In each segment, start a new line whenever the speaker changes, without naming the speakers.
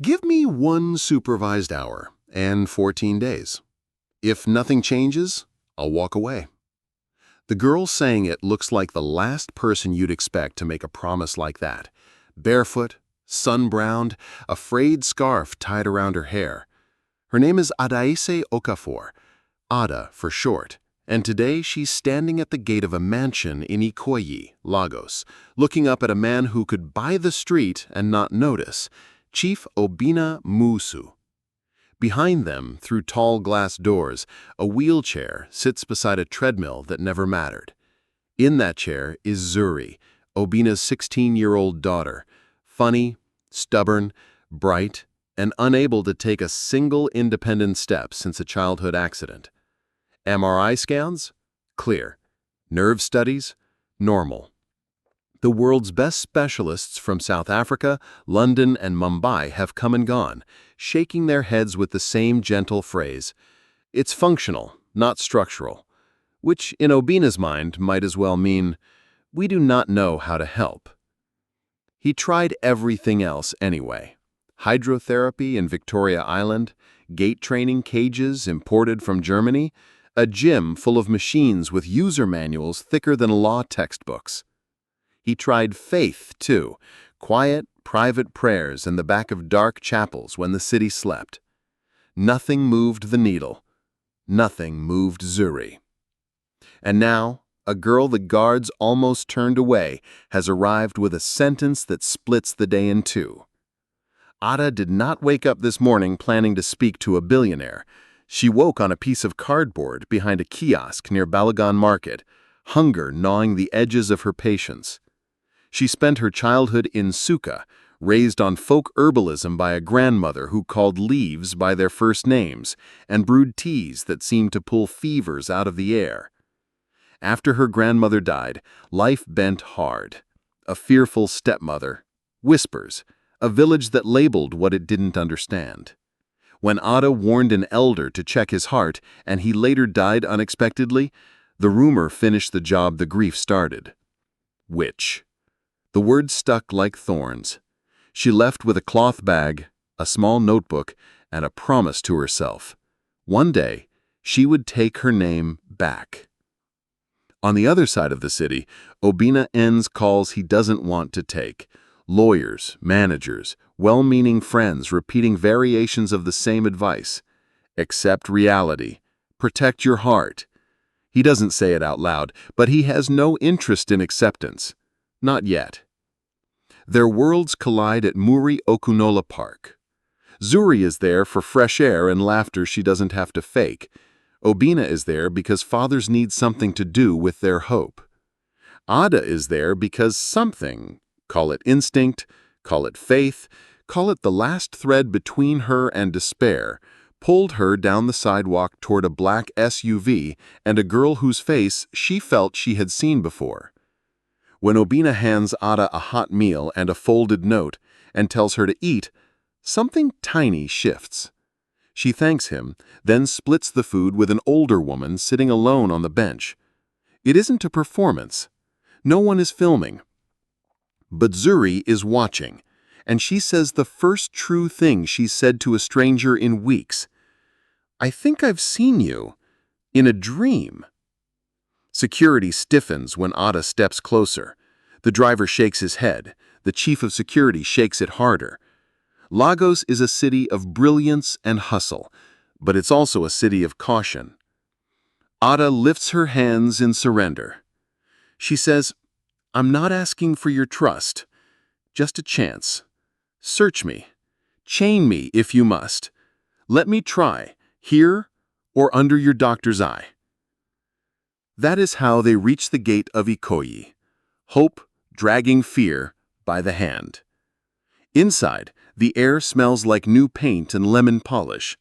Give me 1 supervised hour and 14 days. If nothing changes, I'll walk away. The girl saying it looks like the last person you'd expect to make a promise like that. Barefoot, sun-browned, a frayed scarf tied around her hair. Her name is Adaeze Okafor, Ada for short, and today she's standing at the gate of a mansion in Ikoyi, Lagos, looking up at a man who could buy the street and not notice, Chief Obinna Musu. Behind them, through tall glass doors, a wheelchair sits beside a treadmill that never mattered. In that chair is Zuri, Obinna's 16-year-old daughter, funny, stubborn, bright, and unable to take a single independent step since a childhood accident. MRI scans? Clear. Nerve studies? Normal. The world's best specialists from South Africa, London, and Mumbai have come and gone, shaking their heads with the same gentle phrase, "It's functional, not structural," which in Obinna's mind might as well mean, "We do not know how to help." He tried everything else anyway. Hydrotherapy in Victoria Island, gait training cages imported from Germany, a gym full of machines with user manuals thicker than law textbooks. He tried faith, too, quiet, private prayers in the back of dark chapels when the city slept. Nothing moved the needle. Nothing moved Zuri. And now, a girl the guards almost turned away has arrived with a sentence that splits the day in two. Ada did not wake up this morning planning to speak to a billionaire. She woke on a piece of cardboard behind a kiosk near Balagan Market, hunger gnawing the edges of her patience. She spent her childhood in Suka, raised on folk herbalism by a grandmother who called leaves by their first names and brewed teas that seemed to pull fevers out of the air. After her grandmother died, life bent hard. A fearful stepmother, whispers, a village that labeled what it didn't understand. When Ada warned an elder to check his heart and he later died unexpectedly, the rumor finished the job the grief started. Witch. The word stuck like thorns. She left with a cloth bag, a small notebook, and a promise to herself. One day, she would take her name back. On the other side of the city, Obinna ends calls he doesn't want to take. Lawyers, managers, well-meaning friends repeating variations of the same advice. Accept reality. Protect your heart. He doesn't say it out loud, but he has no interest in acceptance. Not yet. Their worlds collide at Muri Okunola Park. Zuri is there for fresh air and laughter she doesn't have to fake. Obinna is there because fathers need something to do with their hope. Ada is there because something, call it instinct, call it faith, call it the last thread between her and despair, pulled her down the sidewalk toward a black SUV and a girl whose face she felt she had seen before. When Obinna hands Ada a hot meal and a folded note and tells her to eat, something tiny shifts. She thanks him, then splits the food with an older woman sitting alone on the bench. It isn't a performance. No one is filming. But Zuri is watching, and she says the first true thing she's said to a stranger in weeks. "I think I've seen you in a dream." Security stiffens when Ada steps closer. The driver shakes his head. The chief of security shakes it harder. Lagos is a city of brilliance and hustle, but it's also a city of caution. Ada lifts her hands in surrender. She says, "I'm not asking for your trust, just a chance. Search me. Chain me if you must. Let me try, here or under your doctor's eye." That is how they reach the gate of Ikoyi, hope dragging fear by the hand. Inside, the air smells like new paint and lemon polish.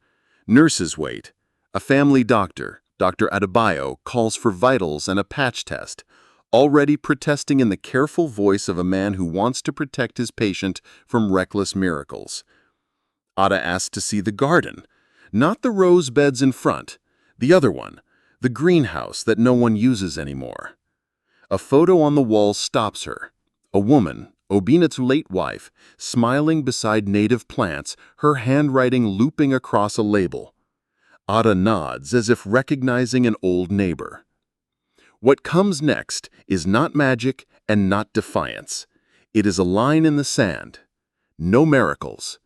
Nurses wait. A family doctor, Dr. Adebayo, calls for vitals and a patch test, already protesting in the careful voice of a man who wants to protect his patient from reckless miracles. Ada asks to see the garden, not the rose beds in front, the other one, the greenhouse that no one uses anymore. A photo on the wall stops her. A woman, Obinna's late wife, smiling beside native plants, her handwriting looping across a label. Ada nods as if recognizing an old neighbor. What comes next is not magic and not defiance. It is a line in the sand. No miracles.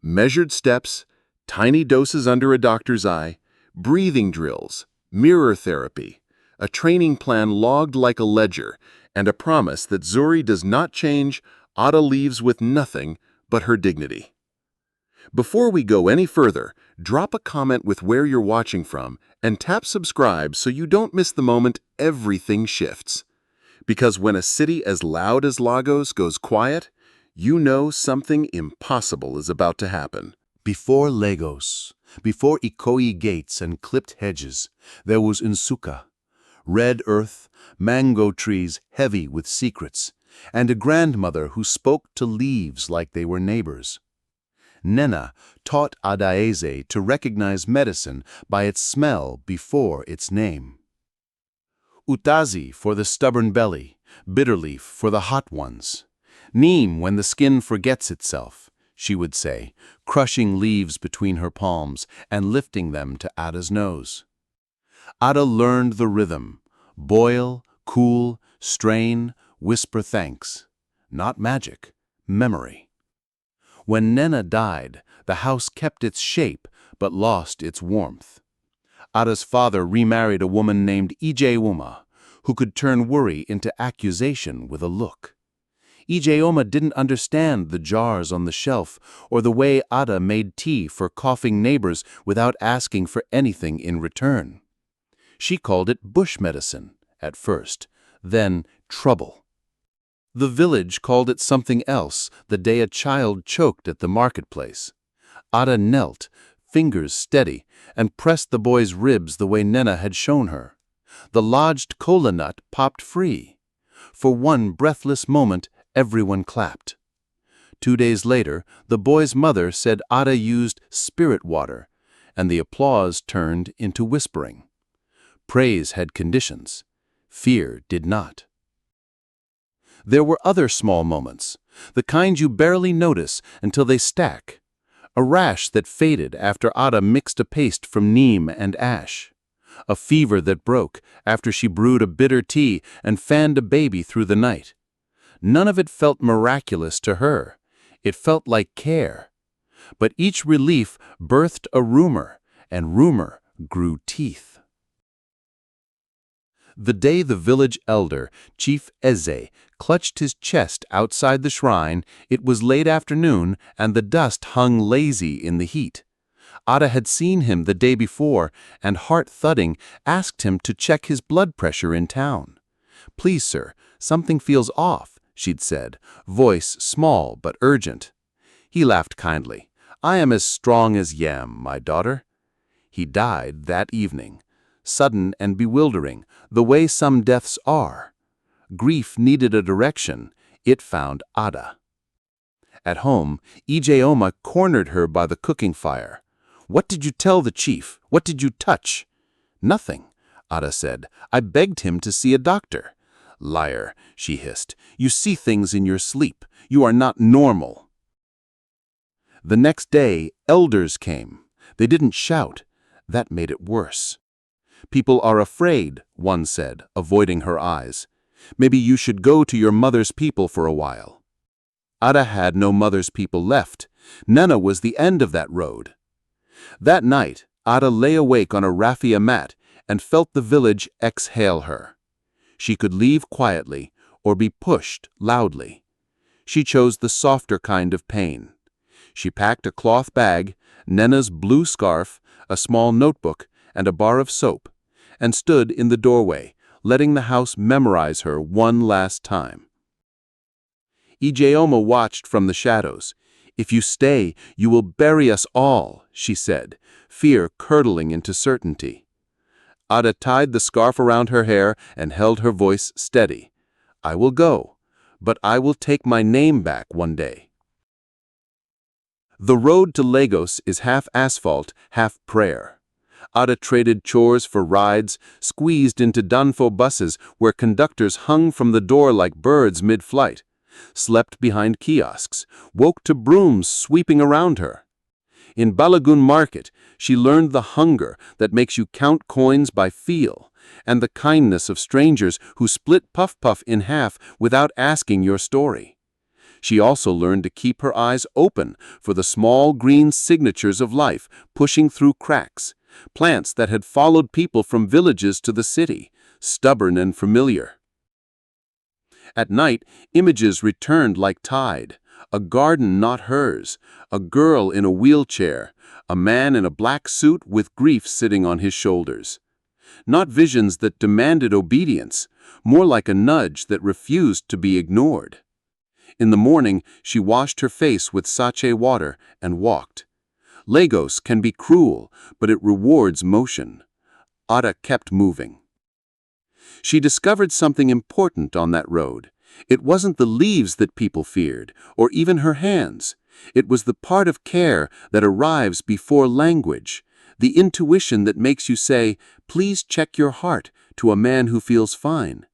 Measured steps, tiny doses under a doctor's eye, breathing drills, mirror therapy, a training plan logged like a ledger, and a promise that Zuri does not change. Ada leaves with nothing but her dignity. Before we go any further, drop a comment with where you're watching from and tap subscribe so you don't miss the moment everything shifts. Because when a city as loud as Lagos goes quiet, you know something impossible is about to happen.
Before Lagos, before Ikoyi gates and clipped hedges, there was Nsukka. Red earth, mango trees heavy with secrets, and a grandmother who spoke to leaves like they were neighbors. Nena taught Adaeze to recognize medicine by its smell before its name. Utazi for the stubborn belly, bitterleaf for the hot ones. Neem when the skin forgets itself, she would say, crushing leaves between her palms and lifting them to Ada's nose. Ada learned the rhythm: boil, cool, strain, whisper thanks. Not magic, memory. When Nena died, the house kept its shape but lost its warmth. Ada's father remarried a woman named Ijeoma, who could turn worry into accusation with a look. Ijeoma didn't understand the jars on the shelf or the way Ada made tea for coughing neighbors without asking for anything in return. She called it bush medicine at first, then trouble. The village called it something else the day a child choked at the marketplace. Ada knelt, fingers steady, and pressed the boy's ribs the way Nena had shown her. The lodged kola nut popped free. For one breathless moment, everyone clapped. 2 days later, the boy's mother said Ada used spirit water, and the applause turned into whispering. Praise had conditions. Fear did not. There were other small moments, the kind you barely notice until they stack. A rash that faded after Ada mixed a paste from neem and ash. A fever that broke after she brewed a bitter tea and fanned a baby through the night. None of it felt miraculous to her. It felt like care. But each relief birthed a rumor, and rumor grew teeth. The day the village elder, Chief Eze, clutched his chest outside the shrine, it was late afternoon and the dust hung lazy in the heat. Ada had seen him the day before and, heart thudding, asked him to check his blood pressure in town. "Please, sir, something feels off," she'd said, voice small but urgent. He laughed kindly. "I am as strong as yam, my daughter." He died that evening. Sudden and bewildering, the way some deaths are. Grief needed a direction. It found Ada. At home, Ijeoma cornered her by the cooking fire. "What did you tell the chief? What did you touch?" "Nothing," Ada said. "I begged him to see a doctor." "Liar," she hissed. "You see things in your sleep. You are not normal." The next day, elders came. They didn't shout. That made it worse. "People are afraid," one said, avoiding her eyes. "Maybe you should go to your mother's people for a while." Ada had no mother's people left. Nena was the end of that road. That night, Ada lay awake on a raffia mat and felt the village exhale her. She could leave quietly or be pushed loudly. She chose the softer kind of pain. She packed a cloth bag, Nena's blue scarf, a small notebook, and a bar of soap, and stood in the doorway, letting the house memorize her one last time. Ijeoma watched from the shadows. "If you stay, you will bury us all," she said, fear curdling into certainty. Ada tied the scarf around her hair and held her voice steady. "I will go, but I will take my name back one day." The road to Lagos is half asphalt, half prayer. Ada traded chores for rides, squeezed into Danfo buses where conductors hung from the door like birds mid-flight. slept behind kiosks, woke to brooms sweeping around her. In Balagun Market, she learned the hunger that makes you count coins by feel, and the kindness of strangers who split Puff Puff in half without asking your story. She also learned to keep her eyes open for the small green signatures of life pushing through cracks, plants that had followed people from villages to the city, stubborn and familiar. At night, images returned like tide. A garden not hers, a girl in a wheelchair, a man in a black suit with grief sitting on his shoulders. Not visions that demanded obedience, more like a nudge that refused to be ignored. In the morning, she washed her face with sachet water and walked. Lagos can be cruel, but it rewards motion. Ada kept moving. She discovered something important on that road. It wasn't the leaves that people feared, or even her hands. It was the part of care that arrives before language, the intuition that makes you say, "Please check your heart," to a man who feels fine.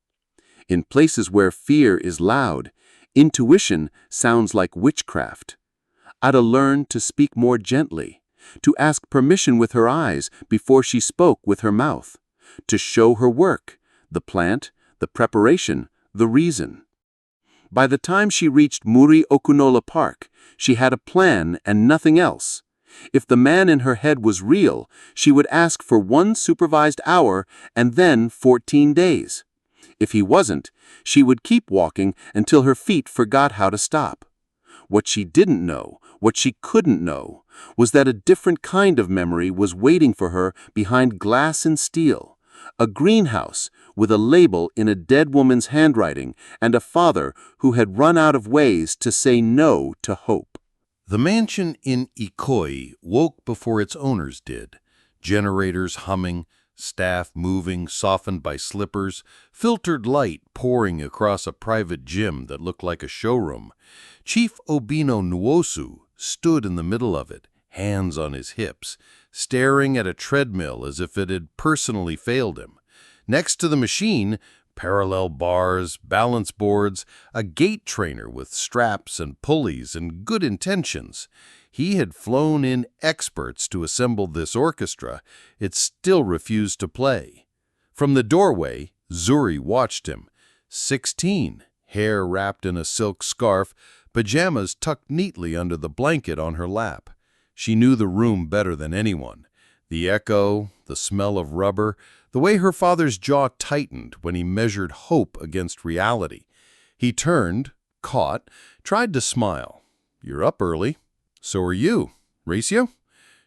In places where fear is loud, intuition sounds like witchcraft. Ada learned to speak more gently, to ask permission with her eyes before she spoke with her mouth, to show her work, the plant, the preparation, the reason. By the time she reached Muri Okunola Park, she had a plan and nothing else. If the man in her head was real, she would ask for 1 supervised hour and then 14 days. If he wasn't, she would keep walking until her feet forgot how to stop. What she didn't know, what she couldn't know, was that a different kind of memory was waiting for her behind glass and steel. A greenhouse with a label in a dead woman's handwriting and a father who had run out of ways to say no to hope.
The mansion in Ikoyi woke before its owners did. Generators humming, staff moving, softened by slippers, filtered light pouring across a private gym that looked like a showroom. Chief Obino Nwosu stood in the middle of it, hands on his hips, staring at a treadmill as if it had personally failed him. Next to the machine, parallel bars, balance boards, a gait trainer with straps and pulleys and good intentions. He had flown in experts to assemble this orchestra. It still refused to play. From the doorway, Zuri watched him. 16, hair wrapped in a silk scarf, pajamas tucked neatly under the blanket on her lap. She knew the room better than anyone. The echo, the smell of rubber, the way her father's jaw tightened when he measured hope against reality. He turned, caught, tried to smile. "You're up early. So are you. Ratio?"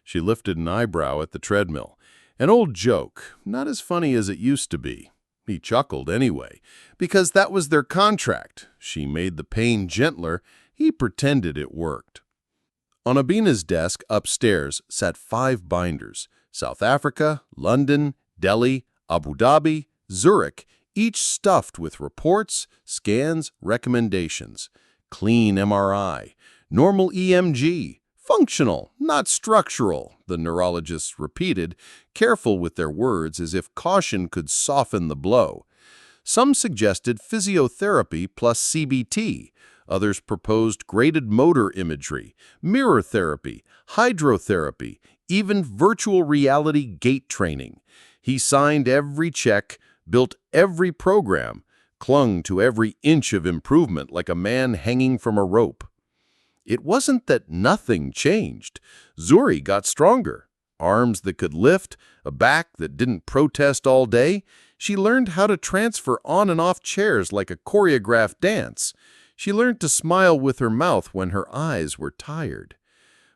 She lifted an eyebrow at the treadmill. An old joke, not as funny as it used to be. He chuckled anyway, because that was their contract. She made the pain gentler. He pretended it worked. On Abina's desk upstairs sat 5 binders: South Africa, London, Delhi, Abu Dhabi, Zurich, each stuffed with reports, scans, recommendations. Clean MRI, normal EMG, functional, not structural, the neurologists repeated, careful with their words as if caution could soften the blow. Some suggested physiotherapy plus CBT. Others proposed graded motor imagery, mirror therapy, hydrotherapy, even virtual reality gait training. He signed every check, built every program, clung to every inch of improvement like a man hanging from a rope. It wasn't that nothing changed. Zuri got stronger. Arms that could lift, a back that didn't protest all day. She learned how to transfer on and off chairs like a choreographed dance. She learned to smile with her mouth when her eyes were tired.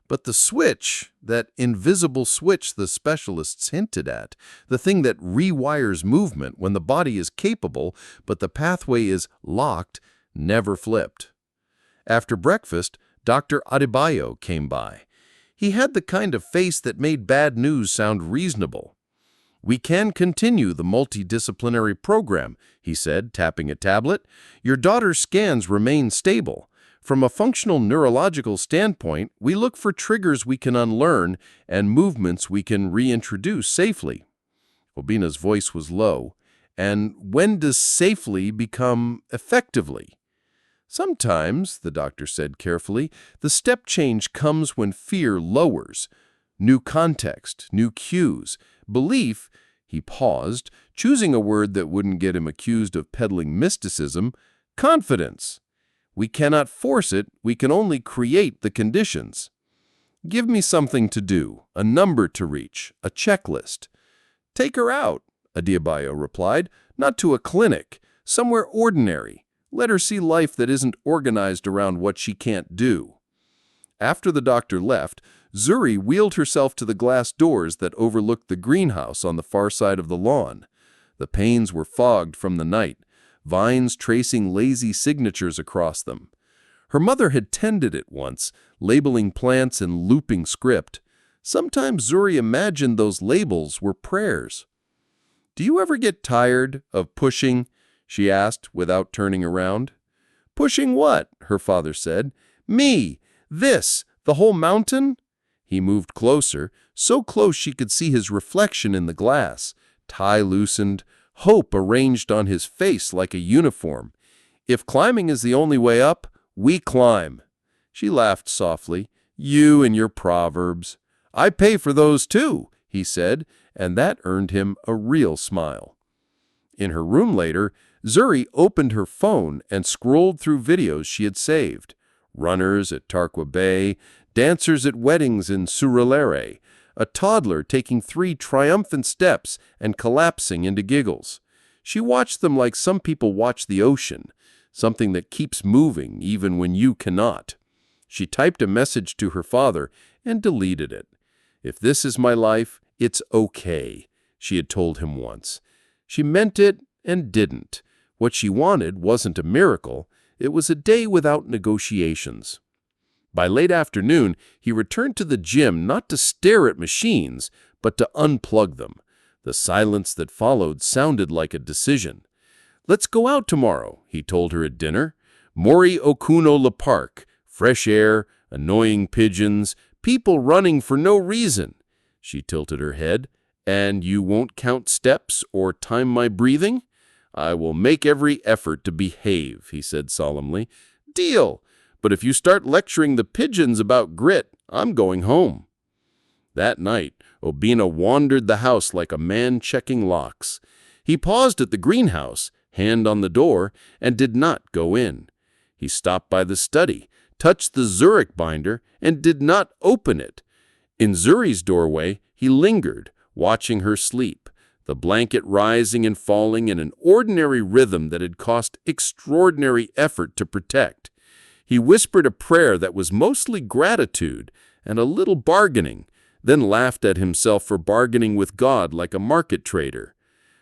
But the switch, that invisible switch the specialists hinted at, the thing that rewires movement when the body is capable but the pathway is locked, never flipped. After breakfast, Dr. Adebayo came by. He had the kind of face that made bad news sound reasonable. "We can continue the multidisciplinary program," he said, tapping a tablet. "Your daughter's scans remain stable. From a functional neurological standpoint, we look for triggers we can unlearn and movements we can reintroduce safely." Obina's voice was low. "And when does safely become effectively?"
Sometimes, the doctor said carefully, the step change comes when fear lowers. New context, new cues, belief. He paused, choosing a word that wouldn't get him accused of peddling mysticism, confidence. We cannot force it, we can only create the conditions. Give me something to do, a number to reach, a checklist. Take her out, Adebayo replied, not to a clinic, somewhere ordinary. Let her see life that isn't organized around what she can't do. After the doctor left, Zuri wheeled herself to the glass doors that overlooked the greenhouse on the far side of the lawn. The panes were fogged from the night, vines tracing lazy signatures across them. Her mother had tended it once, labeling plants and looping script. Sometimes Zuri imagined those labels were prayers. "Do you ever get tired of pushing?" she asked without turning around. "Pushing what?" her father said. "Me! This! The whole mountain?" He moved closer, so close she could see his reflection in the glass, tie loosened, hope arranged on his face like a uniform. "If climbing is the only way up, we climb." She laughed softly. "You and your proverbs." "I pay for those too," he said, and that earned him a real smile. In her room later, Zuri opened her phone and scrolled through videos she had saved. Runners at Tarkwa Bay, dancers at weddings in Surulere, a toddler taking 3 triumphant steps and collapsing into giggles. She watched them like some people watch the ocean, something that keeps moving even when you cannot. She typed a message to her father and deleted it. "If this is my life, it's okay," she had told him once. She meant it and didn't. What she wanted wasn't a miracle, it was a day without negotiations. By late afternoon, he returned to the gym not to stare at machines, but to unplug them. The silence that followed sounded like a decision. "Let's go out tomorrow," he told her at dinner. "Mori Okuno La Park, fresh air, annoying pigeons, people running for no reason." She tilted her head. "And you won't count steps or time my breathing?" "I will make every effort to behave," he said solemnly. "Deal. But if you start lecturing the pigeons about grit, I'm going home." That night, Obina wandered the house like a man checking locks. He paused at the greenhouse, hand on the door, and did not go in. He stopped by the study, touched the Zurich binder, and did not open it. In Zuri's doorway, he lingered, watching her sleep, the blanket rising and falling in an ordinary rhythm that had cost extraordinary effort to protect. He whispered a prayer that was mostly gratitude and a little bargaining, then laughed at himself for bargaining with God like a market trader.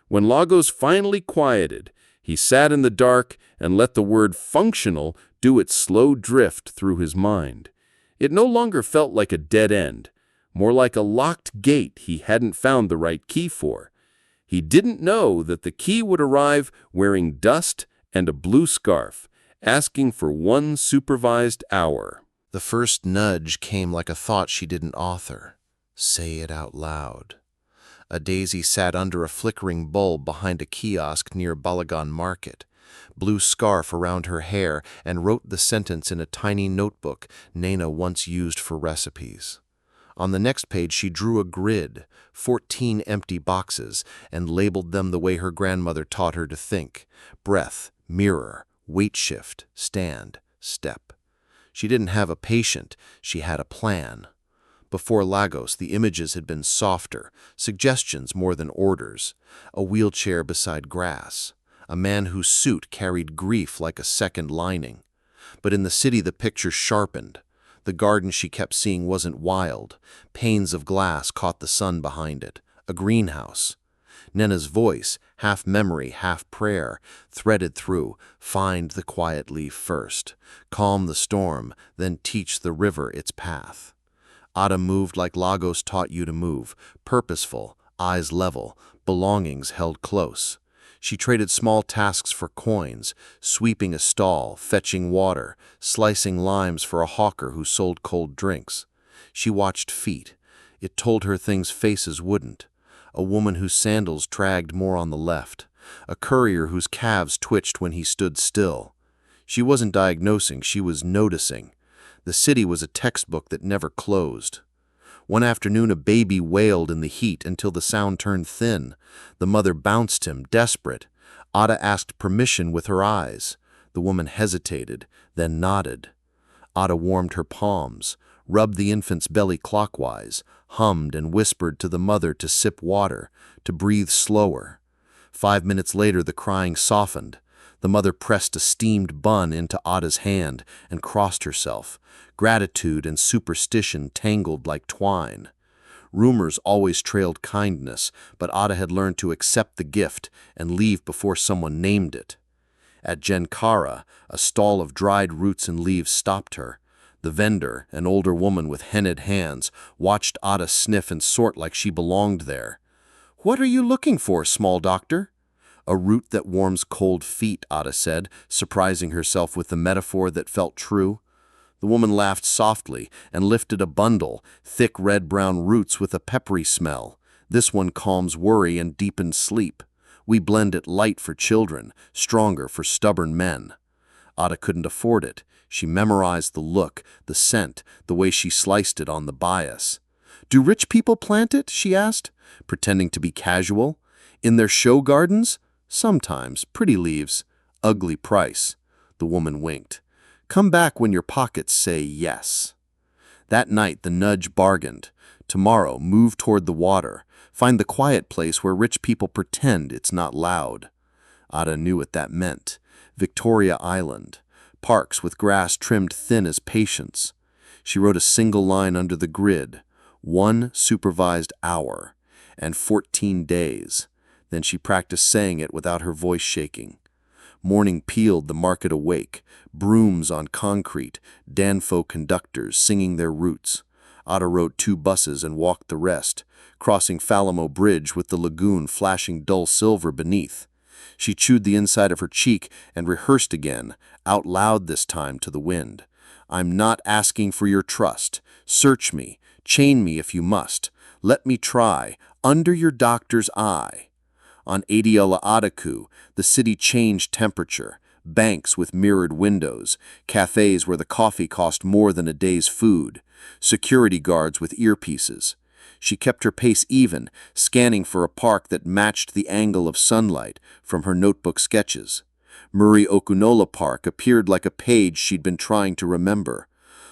When Lagos finally quieted, he sat in the dark and let the word functional do its slow drift through his mind. It no longer felt like a dead end, more like a locked gate he hadn't found the right key for. He didn't know that the key would arrive wearing dust and a blue scarf, asking for 1 supervised hour.
The first nudge came like a thought she didn't author. Say it out loud. Adaeze sat under a flickering bulb behind a kiosk near Balagan Market, blue scarf around her hair, and wrote the sentence in a tiny notebook Nena once used for recipes. On the next page she drew a grid, 14 empty boxes, and labeled them the way her grandmother taught her to think: breath, mirror, weight shift, stand, step. She didn't have a patient, she had a plan. Before Lagos, the images had been softer, suggestions more than orders. A wheelchair beside grass, a man whose suit carried grief like a second lining. But in the city the picture sharpened. The garden she kept seeing wasn't wild. Panes of glass caught the sun behind it. A greenhouse. Nena's voice, half memory, half prayer, threaded through: find the quiet leaf first, calm the storm, then teach the river its path. Ada moved like Lagos taught you to move, purposeful, eyes level, belongings held close. She traded small tasks for coins, sweeping a stall, fetching water, slicing limes for a hawker who sold cold drinks. She watched feet. It told her things faces wouldn't. A woman whose sandals dragged more on the left. A courier whose calves twitched when he stood still.
She wasn't diagnosing, she was noticing. The city was a textbook that never closed. One afternoon, a baby wailed in the heat until the sound turned thin. The mother bounced him, desperate. Ada asked permission with her eyes. The woman hesitated, then nodded. Ada warmed her palms, rubbed the infant's belly clockwise, hummed and whispered to the mother to sip water, to breathe slower. 5 minutes later, the crying softened. The mother pressed a steamed bun into Ada's hand and crossed herself. Gratitude and superstition tangled like twine. Rumors always trailed kindness, but Ada had learned to accept the gift and leave before someone named it. At Genkara, a stall of dried roots and leaves stopped her. The vendor, an older woman with henned hands, watched Ada sniff and sort like she belonged there. "What are you looking for, small doctor?" "A root that warms cold feet," Ada said, surprising herself with the metaphor that felt true. The woman laughed softly and lifted a bundle, thick red-brown roots with a peppery smell. "This one calms worry and deepens sleep. We blend it light for children, stronger for stubborn men." Ada couldn't afford it. She memorized the look, the scent, the way she sliced it on the bias. "Do rich people plant it?" she asked, pretending to be casual. "In their show gardens?" "Sometimes. Pretty leaves. Ugly price." The woman winked. "Come back when your pockets say yes." That night the nudge bargained. "Tomorrow, move toward the water. Find the quiet place where rich people pretend it's not loud." Ada knew what that meant. Victoria Island. Parks with grass trimmed thin as patience. She wrote a single line under the grid. 1 supervised hour. And 14 days. Then she practiced saying it without her voice shaking. Morning peeled the market awake, brooms on concrete, Danfo conductors singing their roots. Ada rode 2 buses and walked the rest, crossing Falamo Bridge with the lagoon flashing dull silver beneath. She chewed the inside of her cheek and rehearsed again, out loud this time to the wind. "I'm not asking for your trust. Search me, chain me if you must. Let me try, under your doctor's eye." On Adiola Adaku, the city changed temperature. Banks with mirrored windows, cafes where the coffee cost more than a day's food, security guards with earpieces. She kept her pace even, scanning for a park that matched the angle of sunlight from her notebook sketches. Murray Okunola Park appeared like a page she'd been trying to remember.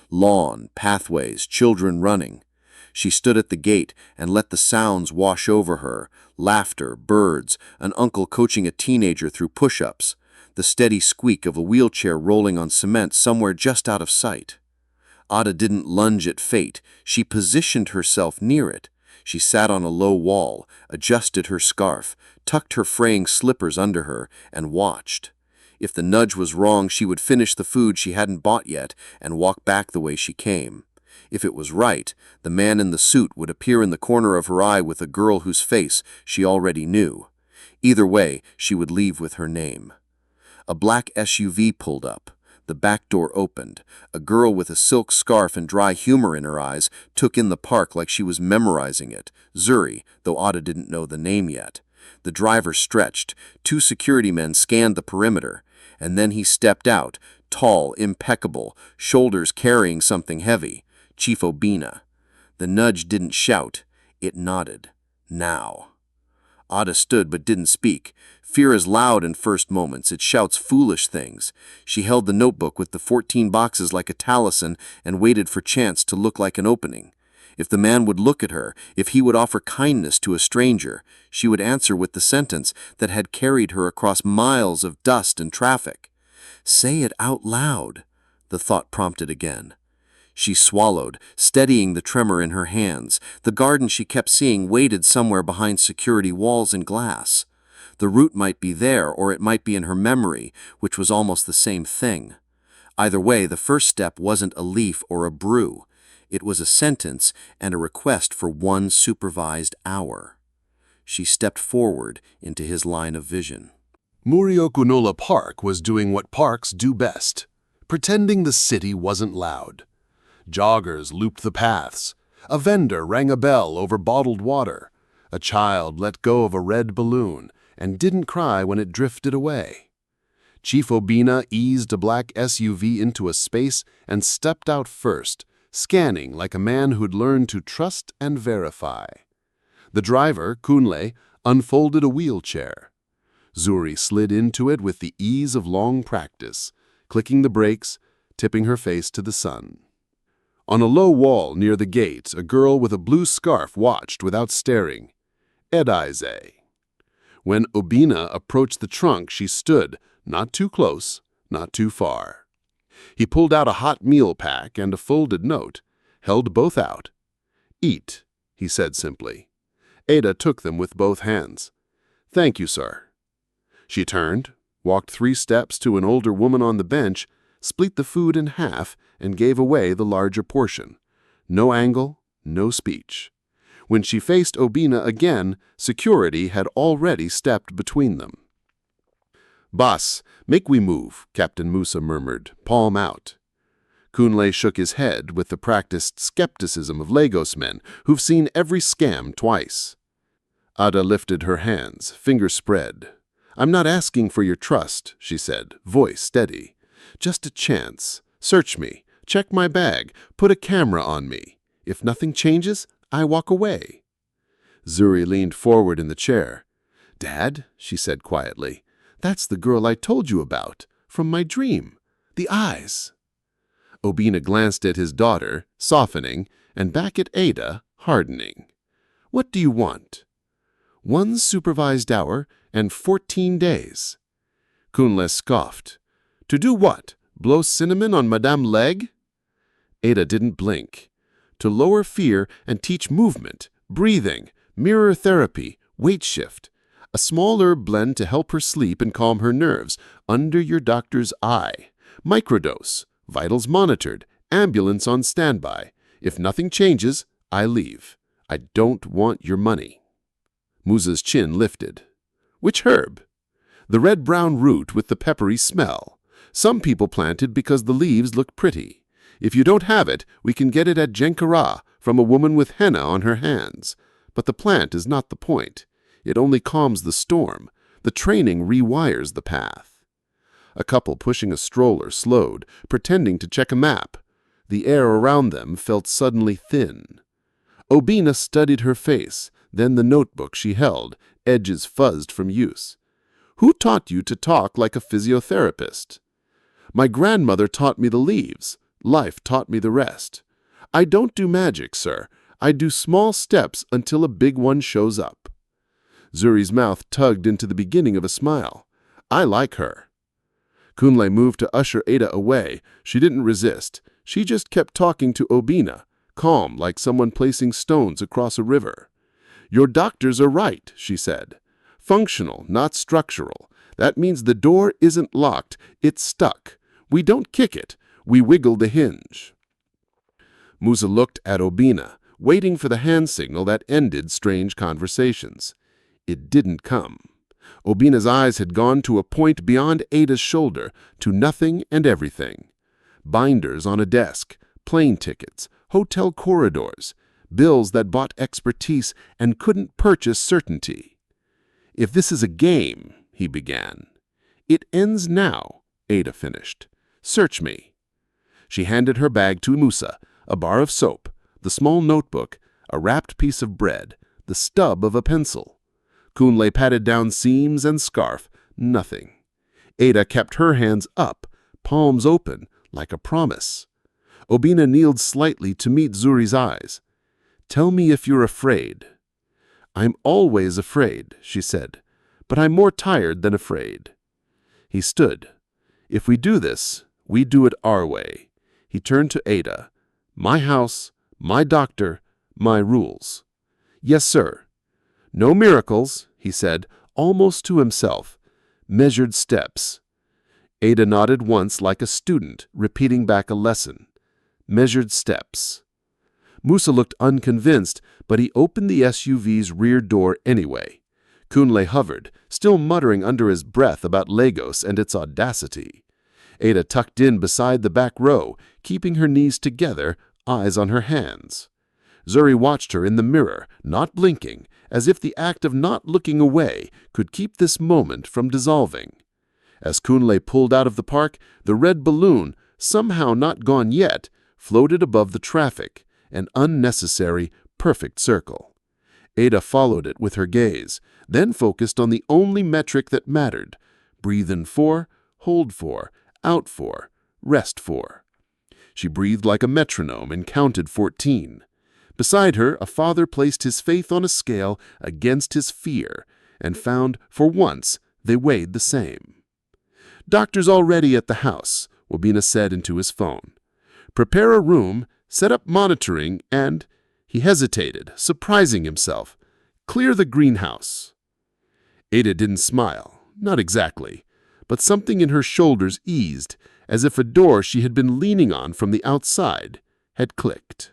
Lawn, pathways, children running. She stood at the gate and let the sounds wash over her. Laughter, birds, an uncle coaching a teenager through push-ups, the steady squeak of a wheelchair rolling on cement somewhere just out of sight. Ada didn't lunge at fate. She positioned herself near it. She sat on a low wall, adjusted her scarf, tucked her fraying slippers under her, and watched. If the nudge was wrong, she would finish the food she hadn't bought yet and walk back the way she came. If it was right, the man in the suit would appear in the corner of her eye with a girl whose face she already knew. Either way, she would leave with her name. A black SUV pulled up. The back door opened. A girl with a silk scarf and dry humor in her eyes took in the park like she was memorizing it. Zuri, though Ada didn't know the name yet. The driver stretched. 2 security men scanned the perimeter. And then he stepped out, tall, impeccable, shoulders carrying something heavy. Chief Obina. The nudge didn't shout. It nodded. Now. Ada stood but didn't speak. Fear is loud in first moments. It shouts foolish things. She held the notebook with the 14 boxes like a talisman and waited for chance to look like an opening. If the man would look at her, if he would offer kindness to a stranger, she would answer with the sentence that had carried her across miles of dust and traffic. Say it out loud, the thought prompted again. She swallowed, steadying the tremor in her hands. The garden she kept seeing waited somewhere behind security walls and glass. The root might be there, or it might be in her memory, which was almost the same thing. Either way, the first step wasn't a leaf or a brew. It was a sentence and a request for 1 supervised hour. She stepped forward into his line of vision.
Muriokunola Park was doing what parks do best, pretending the city wasn't loud. Joggers looped the paths. A vendor rang a bell over bottled water. A child let go of a red balloon and didn't cry when it drifted away.
Chief Obina eased a black SUV into a space and stepped out first, scanning like a man who'd learned to trust and verify. The driver, Kunle, unfolded a wheelchair. Zuri slid into it with the ease of long practice, clicking the brakes, tipping her face to the sun. On a low wall near the gate, a girl with a blue scarf watched without staring. Adaeze. When Obina approached the trunk, she stood, not too close, not too far. He pulled out a hot meal pack and a folded note, held both out. "Eat," he said simply. Ada took them with both hands. "Thank you, sir." She turned, walked 3 steps to an older woman on the bench, split the food in half, and gave away the larger portion. No angle, no speech. When she faced Obina again, security had already stepped between them. "Boss, make we move," Captain Musa murmured, palm out. Kunle shook his head with the practiced skepticism of Lagos men who've seen every scam twice. Ada lifted her hands, fingers spread. "I'm not asking for your trust," she said, voice steady. "Just a chance. Search me. Check my bag. Put a camera on me. If nothing changes, I walk away." Zuri leaned forward in the chair. "Dad," she said quietly, "that's the girl I told you about, from my dream. The eyes." Obina glanced at his daughter, softening, and back at Ada, hardening. "What do you want?" "1 supervised hour and 14 days. Kunle scoffed. "To do what? Blow cinnamon on Madame Leg?" Ada didn't blink. "To lower fear and teach movement, breathing, mirror therapy, weight shift. A small herb blend to help her sleep and calm her nerves, under your doctor's eye. Microdose, vitals monitored, ambulance on standby. If nothing changes, I leave. I don't want your money." Musa's chin lifted. "Which herb?" "The red-brown root with the peppery smell. Some people plant it because the leaves look pretty. If you don't have it, we can get it at Jenkara from a woman with henna on her hands. But the plant is not the point. It only calms the storm. The training rewires the path." A couple pushing a stroller slowed, pretending to check a map. The air around them felt suddenly thin. Obina studied her face, then the notebook she held, edges fuzzed from use. "Who taught you to talk like a physiotherapist?" "My grandmother taught me the leaves. Life taught me the rest. I don't do magic, sir. I do small steps until a big one shows up." Zuri's mouth tugged into the beginning of a smile. "I like her." Kunle moved to usher Ada away. She didn't resist. She just kept talking to Obina, calm like someone placing stones across a river. "Your doctors are right," she said. "Functional, not structural. That means the door isn't locked, it's stuck. We don't kick it, we wiggle the hinge." Musa looked at Obina, waiting for the hand signal that ended strange conversations. It didn't come. Obina's eyes had gone to a point beyond Ada's shoulder, to nothing and everything. Binders on a desk, plane tickets, hotel corridors, bills that bought expertise and couldn't purchase certainty. "If this is a game," he began. "It ends now," Ada finished. "Search me." She handed her bag to Musa, a bar of soap, the small notebook, a wrapped piece of bread, the stub of a pencil. Kunle patted down seams and scarf. Nothing. Ada kept her hands up, palms open, like a promise. Obina kneeled slightly to meet Zuri's eyes. "Tell me if you're afraid." "I'm always afraid," she said, "but I'm more tired than afraid." He stood. "If we do this, we do it our way." He turned to Ada. "My house, my doctor, my rules." "Yes, sir." "No miracles," he said, almost to himself. "Measured steps." Ada nodded once like a student, repeating back a lesson. "Measured steps." Musa looked unconvinced, but he opened the SUV's rear door anyway. Kunle hovered, still muttering under his breath about Lagos and its audacity. Ada tucked in beside the back row, keeping her knees together, eyes on her hands. Zuri watched her in the mirror, not blinking, as if the act of not looking away could keep this moment from dissolving. As Kunle pulled out of the park, the red balloon, somehow not gone yet, floated above the traffic, an unnecessary, perfect circle. Ada followed it with her gaze, then focused on the only metric that mattered: breathe in 4, hold 4, out 4, rest 4. She breathed like a metronome and counted 14. Beside her, a father placed his faith on a scale against his fear and found, for once, they weighed the same. "Doctor's already at the house," Obina said into his phone. "Prepare a room, set up monitoring, and—" He hesitated, surprising himself. "Clear the greenhouse." Ada didn't smile, not exactly, but something in her shoulders eased, as if a door she had been leaning on from the outside had clicked.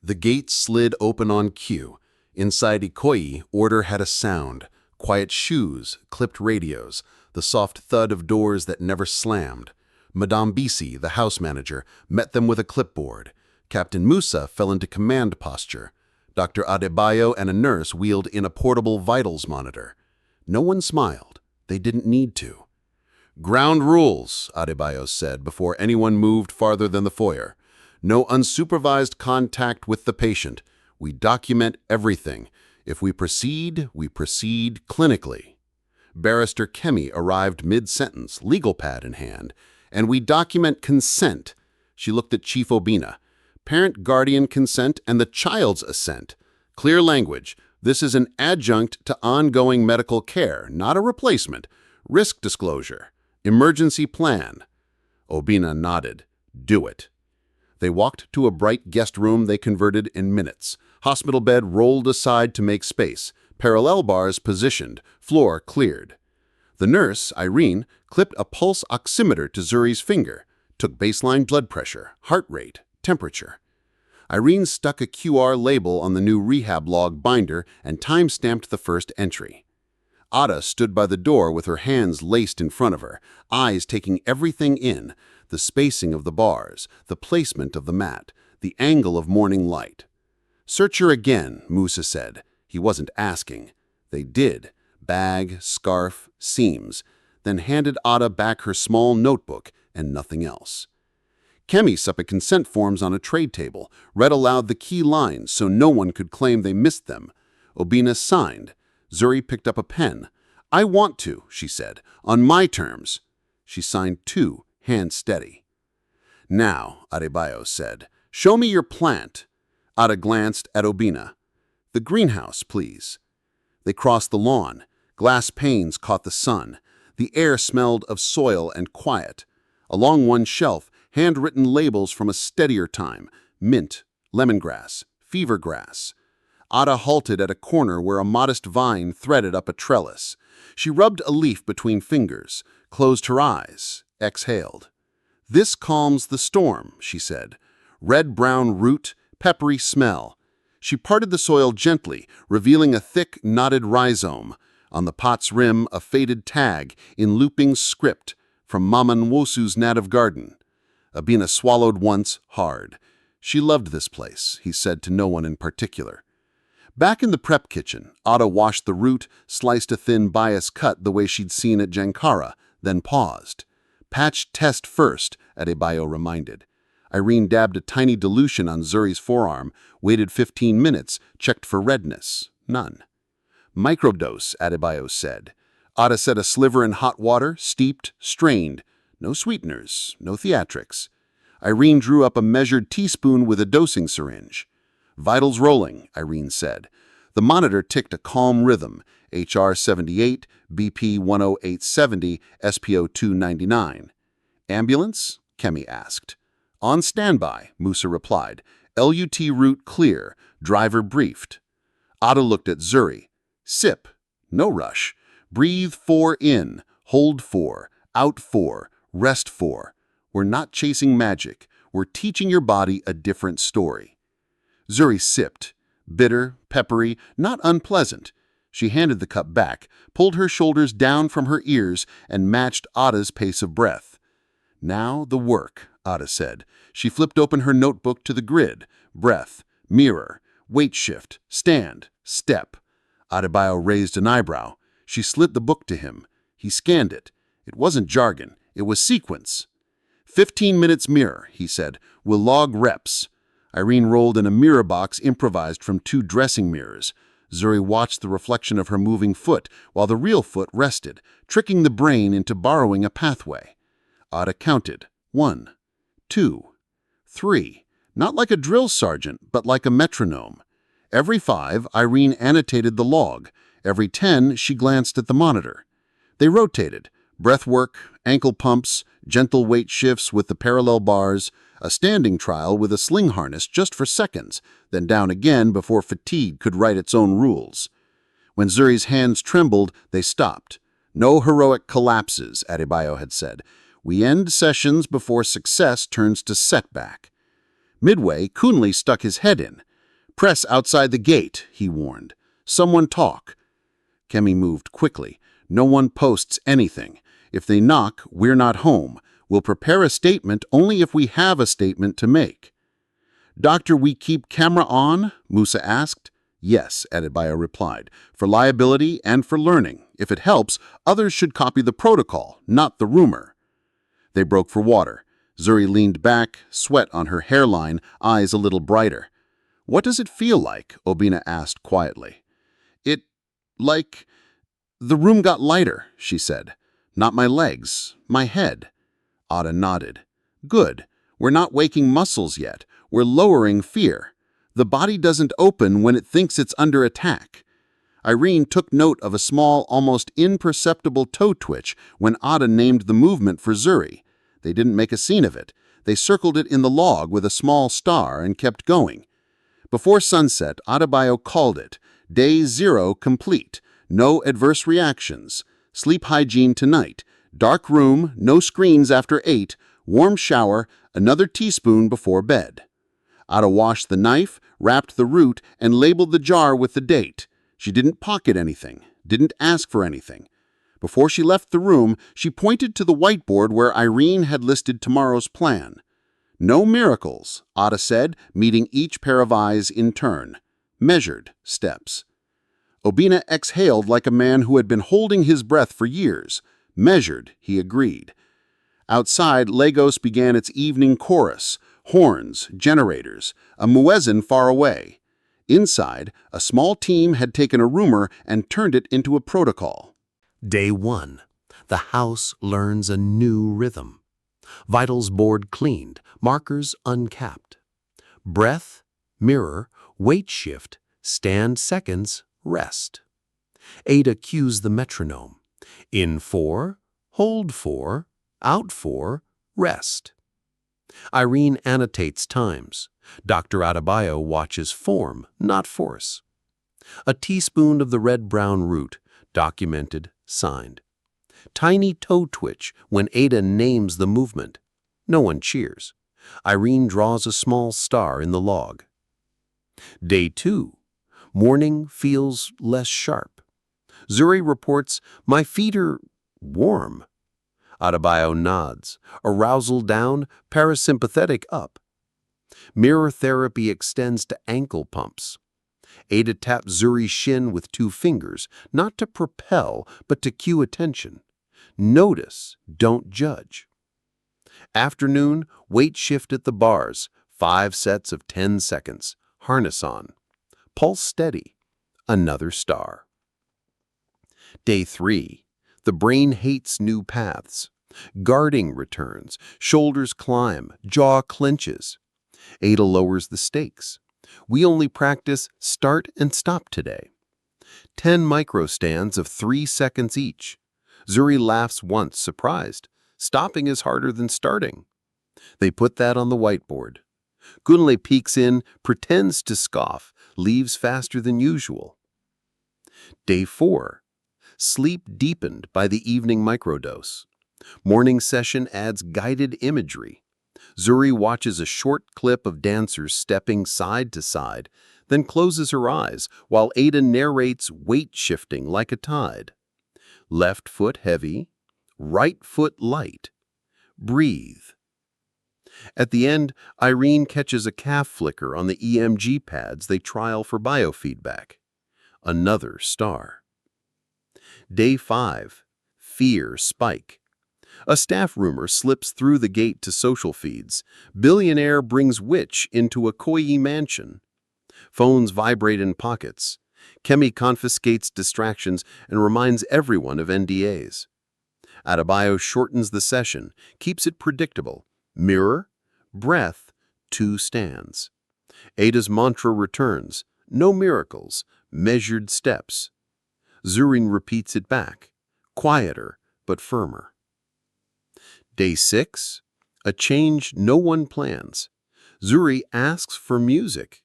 The gate slid open on cue. Inside Ikoyi, order had a sound: quiet shoes, clipped radios, the soft thud of doors that never slammed. Madame Bisi, the house manager, met them with a clipboard. Captain Musa fell into command posture. Dr. Adebayo and a nurse wheeled in a portable vitals monitor. No one smiled. They didn't need to. "Ground rules," Adebayo said before anyone moved farther than the foyer. "No unsupervised contact with the patient. We document everything. If we proceed clinically." Barrister Kemi arrived mid-sentence, legal pad in hand. "And we document consent." She looked at Chief Obina. "Parent-guardian consent and the child's assent. Clear language. This is an adjunct to ongoing medical care, not a replacement. Risk disclosure. Emergency plan." Obina nodded. "Do it." They walked to a bright guest room they converted in minutes. Hospital bed rolled aside to make space. Parallel bars positioned. Floor cleared. The nurse, Irene, clipped a pulse oximeter to Zuri's finger, took baseline blood pressure, heart rate, temperature. Irene stuck a QR label on the new rehab log binder and time-stamped the first entry. Ada stood by the door with her hands laced in front of her, eyes taking everything in: the spacing of the bars, the placement of the mat, the angle of morning light. "Search her again," Musa said. He wasn't asking. They did. Bag, scarf, seams, then handed Ada back her small notebook and nothing else. Kemi set up consent forms on a trade table, read aloud the key lines so no one could claim they missed them. Obina signed. Zuri picked up a pen. "I want to," she said, "on my terms." She signed too, hand steady. "Now," Adebayo said, "show me your plant." Ada glanced at Obina. "The greenhouse, please." They crossed the lawn. Glass panes caught the sun. The air smelled of soil and quiet. Along one shelf, handwritten labels from a steadier time: mint, lemongrass, fever grass. Ada halted at a corner where a modest vine threaded up a trellis. She rubbed a leaf between fingers, closed her eyes, exhaled. "This calms the storm," she said. "Red-brown root, peppery smell." She parted the soil gently, revealing a thick, knotted rhizome. On the pot's rim, a faded tag in looping script from Mama Nwosu's native garden. Obina swallowed once, hard. She loved this place, he said to no one in particular. Back in the prep kitchen, Ada washed the root, sliced a thin bias cut the way she'd seen at Jankara, then paused. "Patch test first," Adebayo reminded. Irene dabbed a tiny dilution on Zuri's forearm, waited 15 minutes, checked for redness. None. "Microdose," Adebayo said. Ada set a sliver in hot water, steeped, strained. No sweeteners, no theatrics. Irene drew up a measured teaspoon with a dosing syringe. "Vitals rolling," Irene said. The monitor ticked a calm rhythm: HR 78, BP 10870, SPO 299. "Ambulance?" Kemi asked. "On standby," Musa replied. "LUT route clear. Driver briefed." Ada looked at Zuri. "Sip. No rush. Breathe 4 in. Hold 4. Out 4. Rest 4. We're not chasing magic. We're teaching your body a different story." Zuri sipped. Bitter, peppery, not unpleasant. She handed the cup back, pulled her shoulders down from her ears, and matched Ada's pace of breath. "Now the work," Ada said. She flipped open her notebook to the grid. Breath, mirror, weight shift, stand, step. Adebayo raised an eyebrow. She slid the book to him. He scanned it.
It wasn't jargon, it was sequence. 15 minutes mirror, he said. We'll log reps. Irene rolled in a mirror box improvised from 2 dressing mirrors. Zuri watched the reflection of her moving foot while the real foot rested, tricking the brain into borrowing a pathway. Ada counted. 1, 2, 3. Not like a drill sergeant, but like a metronome. Every 5, Irene annotated the log. Every 10, she glanced at the monitor. They rotated. Breath work, ankle pumps, gentle weight shifts with the parallel bars, a standing trial with a sling harness just for seconds, then down again before fatigue could write its own rules. When Zuri's hands trembled, they stopped. No heroic collapses, Adebayo had said. We end sessions before success turns to setback. Midway, Kunle stuck his head in. Press outside the gate, he warned. Someone talk. Kemi moved quickly. No one posts anything. If they knock, we're not home. We'll prepare a statement only if we have a statement to make. Doctor, we keep camera on? Musa asked. Yes, Adebayo replied, for liability and for learning. If it helps, others should copy the protocol, not the rumor. They broke for water. Zuri leaned back, sweat on her hairline, eyes a little brighter. What does it feel like? Obina asked quietly. Like... The room got lighter, she said. Not my legs, my head. Ada nodded. Good. We're not waking muscles yet. We're lowering fear. The body doesn't open when it thinks it's under attack. Irene took note of a small, almost imperceptible toe twitch when Ada named the movement for Zuri. They didn't make a scene of it. They circled it in the log with a small star and kept going. Before sunset, Adebayo called it. Day 0 complete. No adverse reactions. Sleep hygiene tonight. Dark room, no screens after 8, warm shower, another teaspoon before bed. Ada washed the knife, wrapped the root, and labeled the jar with the date. She didn't pocket anything, didn't ask for anything. Before she left the room, she pointed to the whiteboard where Irene had listed tomorrow's plan. No miracles, Ada said, meeting each pair of eyes in turn. Measured steps. Obina exhaled like a man who had been holding his breath for years. Measured, he agreed. Outside, Lagos began its evening chorus, horns, generators, a muezzin far away. Inside, a small team had taken a rumor and turned it into a protocol.
Day 1. The house learns a new rhythm. Vitals board cleaned, markers uncapped. Breath, mirror, weight shift, stand seconds, rest. Ada cues the metronome. In 4, hold 4, out 4, rest. Irene annotates times. Dr. Adebayo watches form, not force. A teaspoon of the red-brown root, documented, signed. Tiny toe twitch when Ada names the movement. No one cheers. Irene draws a small star in the log. Day 2. Morning feels less sharp. Zuri reports, my feet are warm. Adebayo nods. Arousal down, parasympathetic up. Mirror therapy extends to ankle pumps. Ada taps Zuri's shin with 2 fingers, not to propel, but to cue attention. Notice, don't judge. Afternoon, weight shift at the bars, 5 sets of 10 seconds, harness on. Pulse steady, another star. Day 3. The brain hates new paths. Guarding returns, shoulders climb, jaw clenches. Ada lowers the stakes. We only practice start and stop today. 10 microstands of 3 seconds each. Zuri laughs once, surprised. Stopping is harder than starting. They put that on the whiteboard. Kunle peeks in, pretends to scoff, leaves faster than usual. Day 4. Sleep deepened by the evening microdose. Morning session adds guided imagery. Zuri watches a short clip of dancers stepping side to side, then closes her eyes while Ada narrates weight shifting like a tide. Left foot heavy, right foot light. Breathe. At the end, Irene catches a calf flicker on the EMG pads they trial for biofeedback. Another star. Day 5. Fear spike.
A staff rumor slips through the gate to social feeds. Billionaire brings witch into a Ikoyi mansion. Phones vibrate in pockets. Kemi confiscates distractions and reminds everyone of NDAs. Adebayo shortens the session, keeps it predictable. Mirror, breath, 2 stands. Ada's mantra returns. No miracles, measured steps. Zureen repeats it back, quieter but firmer. Day 6, a change no one plans. Zuri asks for music.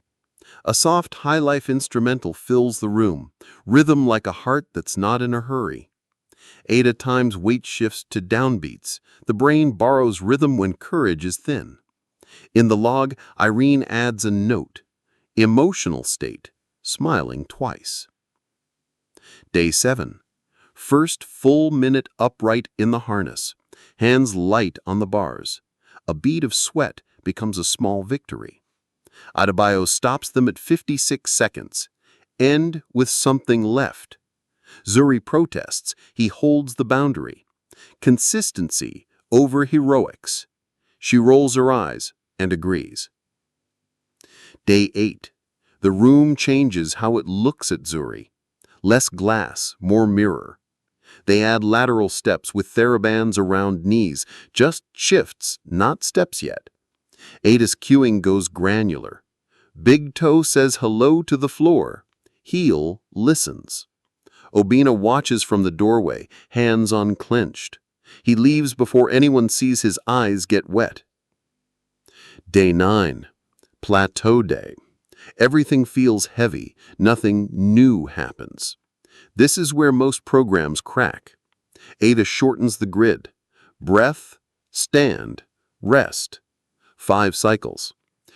A soft high-life instrumental fills the room, rhythm like a heart that's not in a hurry. Ada times weight shifts to downbeats. The brain borrows rhythm when courage is thin. In the log, Irene adds a note. Emotional state, smiling twice. Day 7. First full minute upright in the harness. Hands light on the bars. A bead of sweat becomes a small victory. Adebayo stops them at 56 seconds. End with something left. Zuri protests. He holds the boundary. Consistency over heroics. She rolls her eyes and agrees. Day 8. The room changes how it looks at Zuri. Less glass, more mirror. They add lateral steps with therabands around knees. Just shifts, not steps yet. Ada's cueing goes granular. Big toe says hello to the floor. Heel listens. Obina watches from the doorway, hands unclenched. He leaves before anyone sees his eyes get wet. Day 9. Plateau day. Everything feels heavy. Nothing new happens. This is where most programs crack. Ada shortens the grid. Breath, stand, rest. 5 cycles.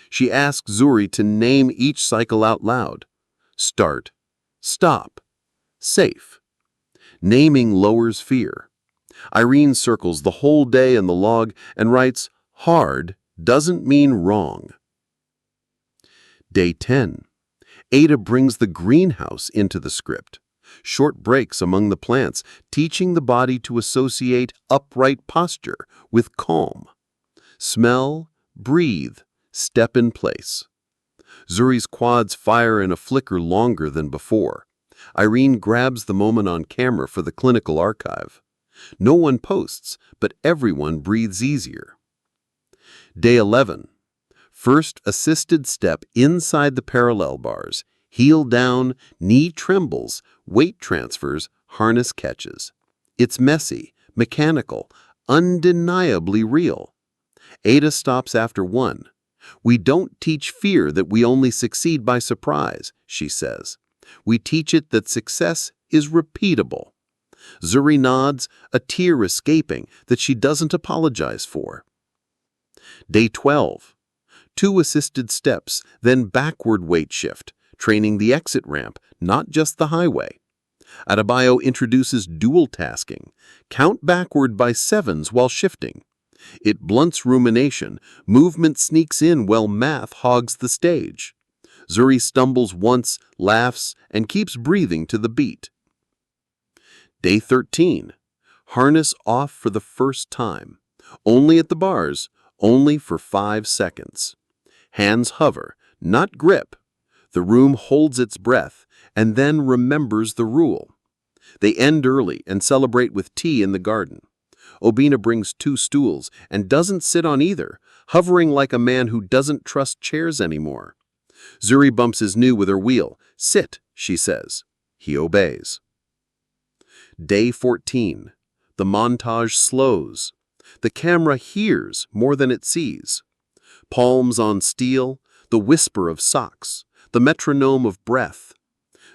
She asks Zuri to name each cycle out loud. Start, stop, safe. Naming lowers fear. Irene circles the whole day in the log and writes, hard doesn't mean wrong. Day 10. Ada brings the greenhouse into the script. Short breaks among the plants, teaching the body to associate upright posture with calm. Smell, breathe, step in place. Zuri's quads fire in a flicker longer than before. Irene grabs the moment on camera for the clinical archive. No one posts, but everyone breathes easier. Day 11. First assisted step inside the parallel bars. Heel down, knee trembles, weight transfers, harness catches. It's messy, mechanical, undeniably real. Ada stops after 1. We don't teach fear that we only succeed by surprise, she says. We teach it that success is repeatable. Zuri nods, a tear escaping that she doesn't apologize for. Day 12. 2 assisted steps, then backward weight shift, training the exit ramp, not just the highway. Adebayo introduces dual tasking. Count backward by 7s while shifting. It blunts rumination. Movement sneaks in while math hogs the stage. Zuri stumbles once, laughs, and keeps breathing to the beat. Day 13. Harness off for the first time. Only at the bars, only for 5 seconds. Hands hover, not grip. The room holds its breath and then remembers the rule. They end early and celebrate with tea in the garden. Obina brings 2 stools and doesn't sit on either, hovering like a man who doesn't trust chairs anymore. Zuri bumps his knee with her wheel. Sit, she says. He obeys. Day 14. The montage slows. The camera hears more than it sees. Palms on steel, the whisper of socks, the metronome of breath.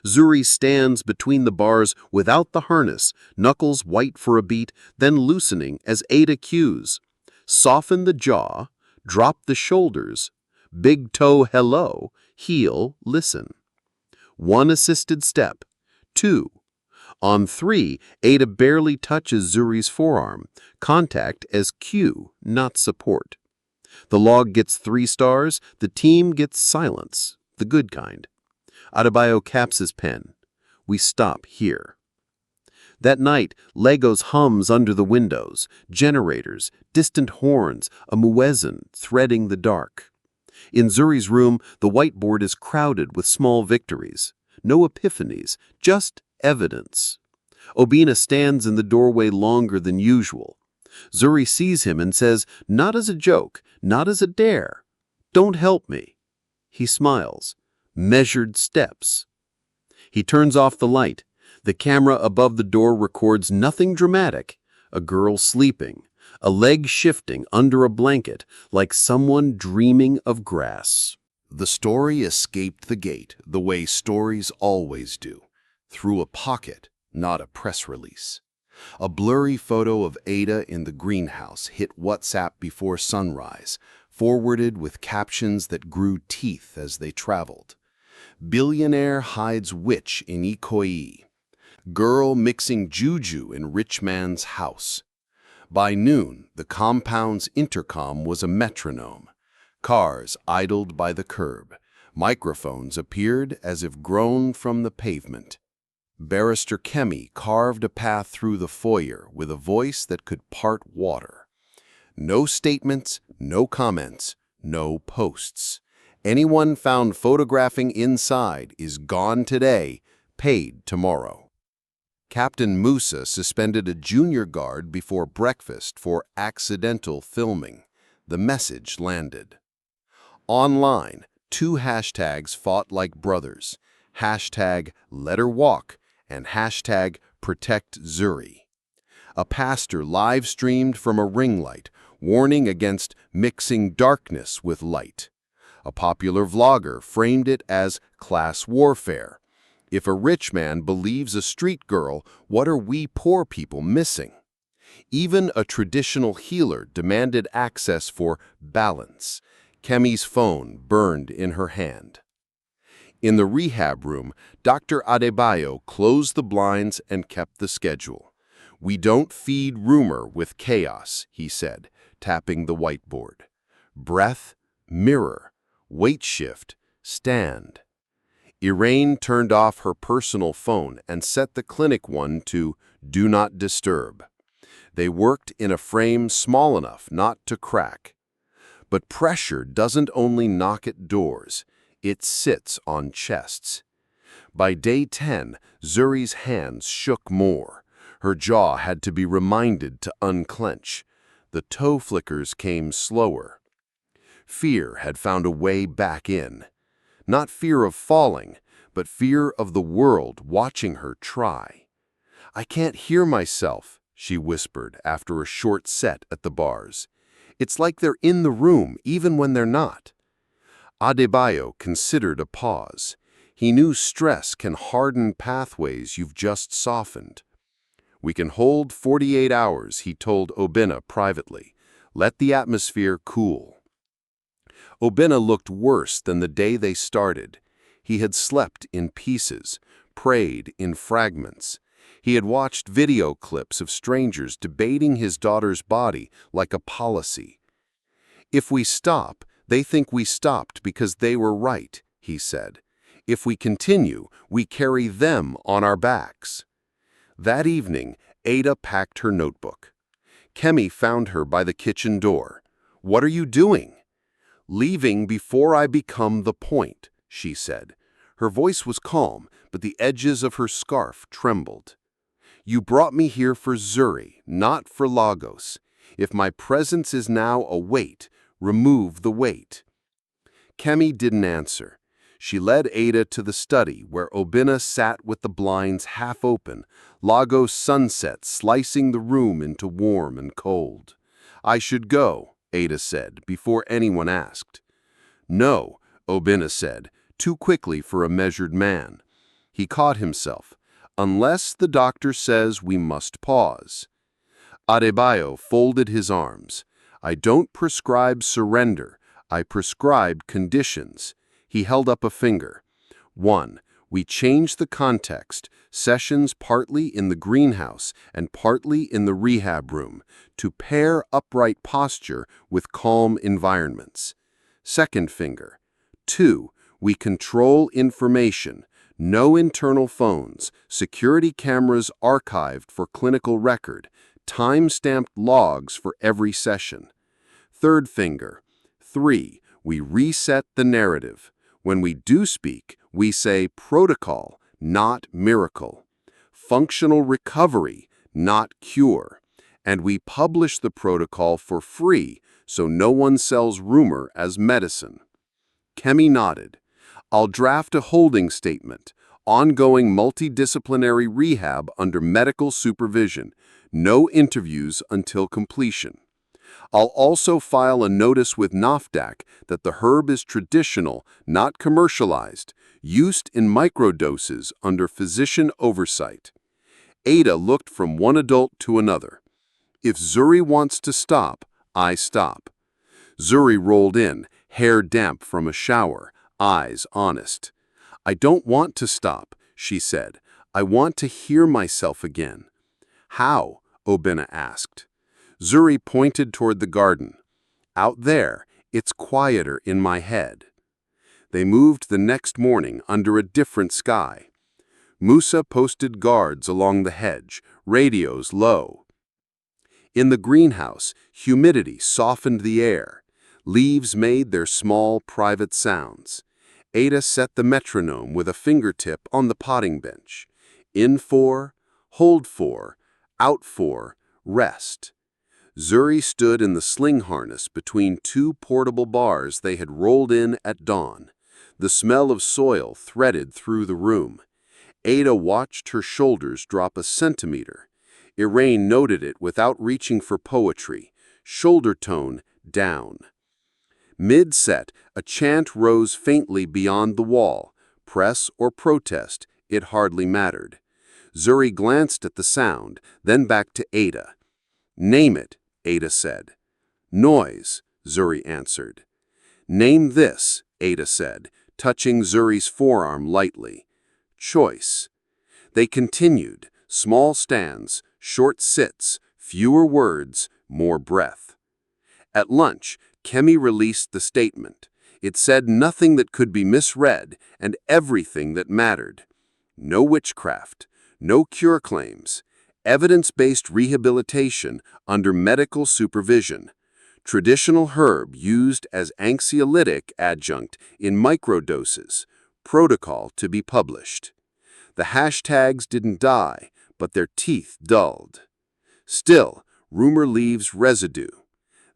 Zuri stands between the bars without the harness, knuckles white for a beat, then loosening as Ada cues. Soften the jaw, drop the shoulders. Big toe hello, heel listen. 1 assisted step. 2. On 3, Ada barely touches Zuri's forearm. Contact as cue, not support. The log gets 3 stars, the team gets silence, the good kind. Adebayo caps his pen. We stop here. That night, Legos hums under the windows, generators, distant horns, a muezzin threading the dark. In Zuri's room, the whiteboard is crowded with small victories. No epiphanies, just evidence. Obina stands in the doorway longer than usual. Zuri sees him and says, not as a joke, not as a dare. Don't help me. He smiles. Measured steps. He turns off the light. The camera above the door records nothing dramatic. A girl sleeping, a leg shifting under a blanket, like someone dreaming of grass.
The story escaped the gate the way stories always do, through a pocket, not a press release. A blurry photo of Ada in the greenhouse hit WhatsApp before sunrise, forwarded with captions that grew teeth as they traveled. Billionaire hides witch in Ikoyi. Girl mixing juju in rich man's house. By noon, the compound's intercom was a metronome. Cars idled by the curb. Microphones appeared as if grown from the pavement. Barrister Kemi carved a path through the foyer with a voice that could part water. No statements, no comments, no posts. Anyone found photographing inside is gone today, paid tomorrow. Captain Musa suspended a junior guard before breakfast for accidental filming. The message landed. Online, 2 hashtags fought like brothers. Hashtag let her walk and hashtag protect Zuri. A pastor live-streamed from a ring light, warning against mixing darkness with light. A popular vlogger framed it as class warfare. If a rich man believes a street girl, what are we poor people missing? Even a traditional healer demanded access for balance. Kemi's phone burned in her hand. In the rehab room, Dr. Adebayo closed the blinds and kept the schedule. We don't feed rumor with chaos, he said, tapping the whiteboard. Breath, mirror, weight shift, stand. Iraine turned off her personal phone and set the clinic one to Do Not Disturb. They worked in a frame small enough not to crack. But pressure doesn't only knock at doors, it sits on chests. By day 10, Zuri's hands shook more. Her jaw had to be reminded to unclench. The toe flickers came slower. Fear had found a way back in. Not fear of falling, but fear of the world watching her try. I can't hear myself, she whispered after a short set at the bars. It's like they're in the room even when they're not. Adebayo considered a pause. He knew stress can harden pathways you've just softened. We can hold 48 hours, he told Obina privately. Let the atmosphere cool. Obina looked worse than the day they started. He had slept in pieces, prayed in fragments. He had watched video clips of strangers debating his daughter's body like a policy. If we stop, they think we stopped because they were right, he said. If we continue, we carry them on our backs. That evening, Ada packed her notebook. Kemi found her by the kitchen door. What are you doing? Leaving before I become the point, she said. Her voice was calm, but the edges of her scarf trembled. You brought me here for Zuri, not for Lagos. If my presence is now a weight, remove the weight. Kemi didn't answer. She led Ada to the study where Obina sat with the blinds half open, Lagos sunset slicing the room into warm and cold. I should go, Ada said, before anyone asked. No, Obina said, too quickly for a measured man. He caught himself. Unless the doctor says we must pause. Adebayo folded his arms. I don't prescribe surrender. I prescribe conditions. He held up a finger. 1. We change the context, sessions partly in the greenhouse and partly in the rehab room, to pair upright posture with calm environments. Second finger. 2. We control information.
No internal phones, security cameras archived for clinical record, time-stamped logs for every session. Third finger. 3. We reset the narrative. When we do speak, we say protocol, not miracle. Functional recovery, not cure. And we publish the protocol for free so no one sells rumor as medicine. Kemi nodded. I'll draft a holding statement. Ongoing multidisciplinary rehab under medical supervision. No interviews until completion. I'll also file a notice with NAFDAC that the herb is traditional, not commercialized, used in microdoses under physician oversight. Ada looked from one adult to another. If Zuri wants to stop, I stop. Zuri rolled in, hair damp from a shower, eyes honest. I don't want to stop, she said. I want to hear myself again. How? Obena asked. Zuri pointed toward the garden. Out there, it's quieter in my head. They moved the next morning under a different sky. Musa posted guards along the hedge, radios low. In the greenhouse, humidity softened the air. Leaves made their small, private sounds. Ada set the metronome with a fingertip on the potting bench. In 4, hold 4, out 4, rest. Zuri stood in the sling harness between two portable bars they had rolled in at dawn. The smell of soil threaded through the room. Ada watched her shoulders drop a centimeter. Irene noted it without reaching for poetry. Shoulder tone down. Mid-set, a chant rose faintly beyond the wall. Press or protest, it hardly mattered. Zuri glanced at the sound, then back to Ada. Name it, Ada said. Noise, Zuri answered. Name this, Ada said, touching Zuri's forearm lightly. Choice. They continued, small stands, short sits, fewer words, more breath. At lunch, Kemi released the statement. It said nothing that could be misread and everything that mattered. No witchcraft, no cure claims, evidence-based rehabilitation under medical supervision, traditional herb used as anxiolytic adjunct in microdoses, protocol to be published. The hashtags didn't die, but their teeth dulled. Still, rumor leaves residue.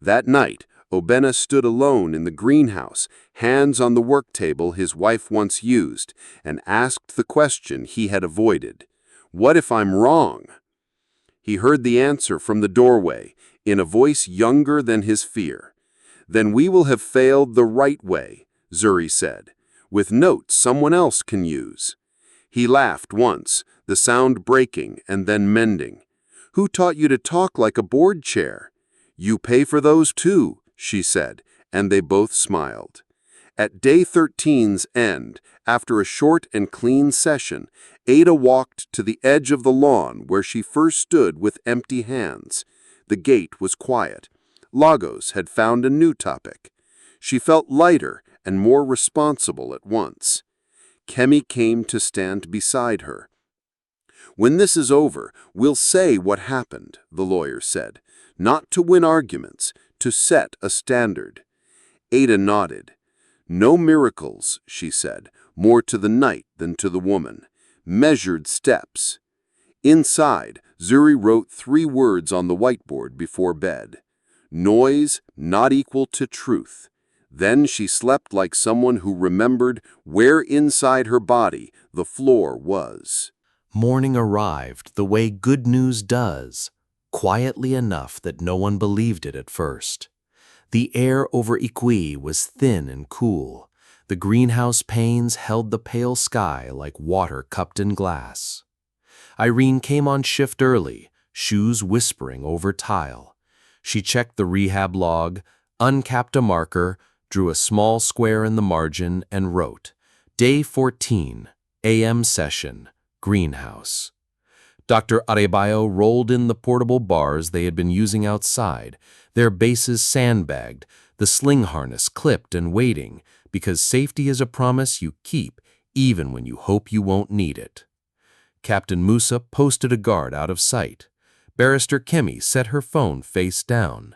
That night, Obena stood alone in the greenhouse, hands on the work table his wife once used, and asked the question he had avoided. What if I'm wrong? He heard the answer from the doorway, in a voice younger than his fear. Then we will have failed the right way, Zuri said, with notes someone else can use. He laughed once, the sound breaking and then mending. Who taught you to talk like a board chair? You pay for those too, she said, and they both smiled. At day 13's end, after a short and clean session, Ada walked to the edge of the lawn where she first stood with empty hands. The gate was quiet. Lagos had found a new topic. She felt lighter and more responsible at once. Kemi came to stand beside her. When this is over, we'll say what happened, the lawyer said, not to win arguments, to set a standard. Ada nodded. No miracles, she said, more to the night than to the woman. Measured steps. Inside, Zuri wrote 3 words on the whiteboard before bed. Noise not equal to truth. Then she slept like someone who remembered where inside her body the floor was.
Morning arrived the way good news does, quietly enough that no one believed it at first. The air over Ikwi was thin and cool. The greenhouse panes held the pale sky like water cupped in glass. Irene came on shift early, shoes whispering over tile. She checked the rehab log, uncapped a marker, drew a small square in the margin, and wrote, Day 14, AM session, greenhouse. Dr. Adebayo rolled in the portable bars they had been using outside, their bases sandbagged, the sling harness clipped and waiting, because safety is a promise you keep
even when you hope you won't need it. Captain Musa posted a guard out of sight. Barrister Kemi set her phone face down.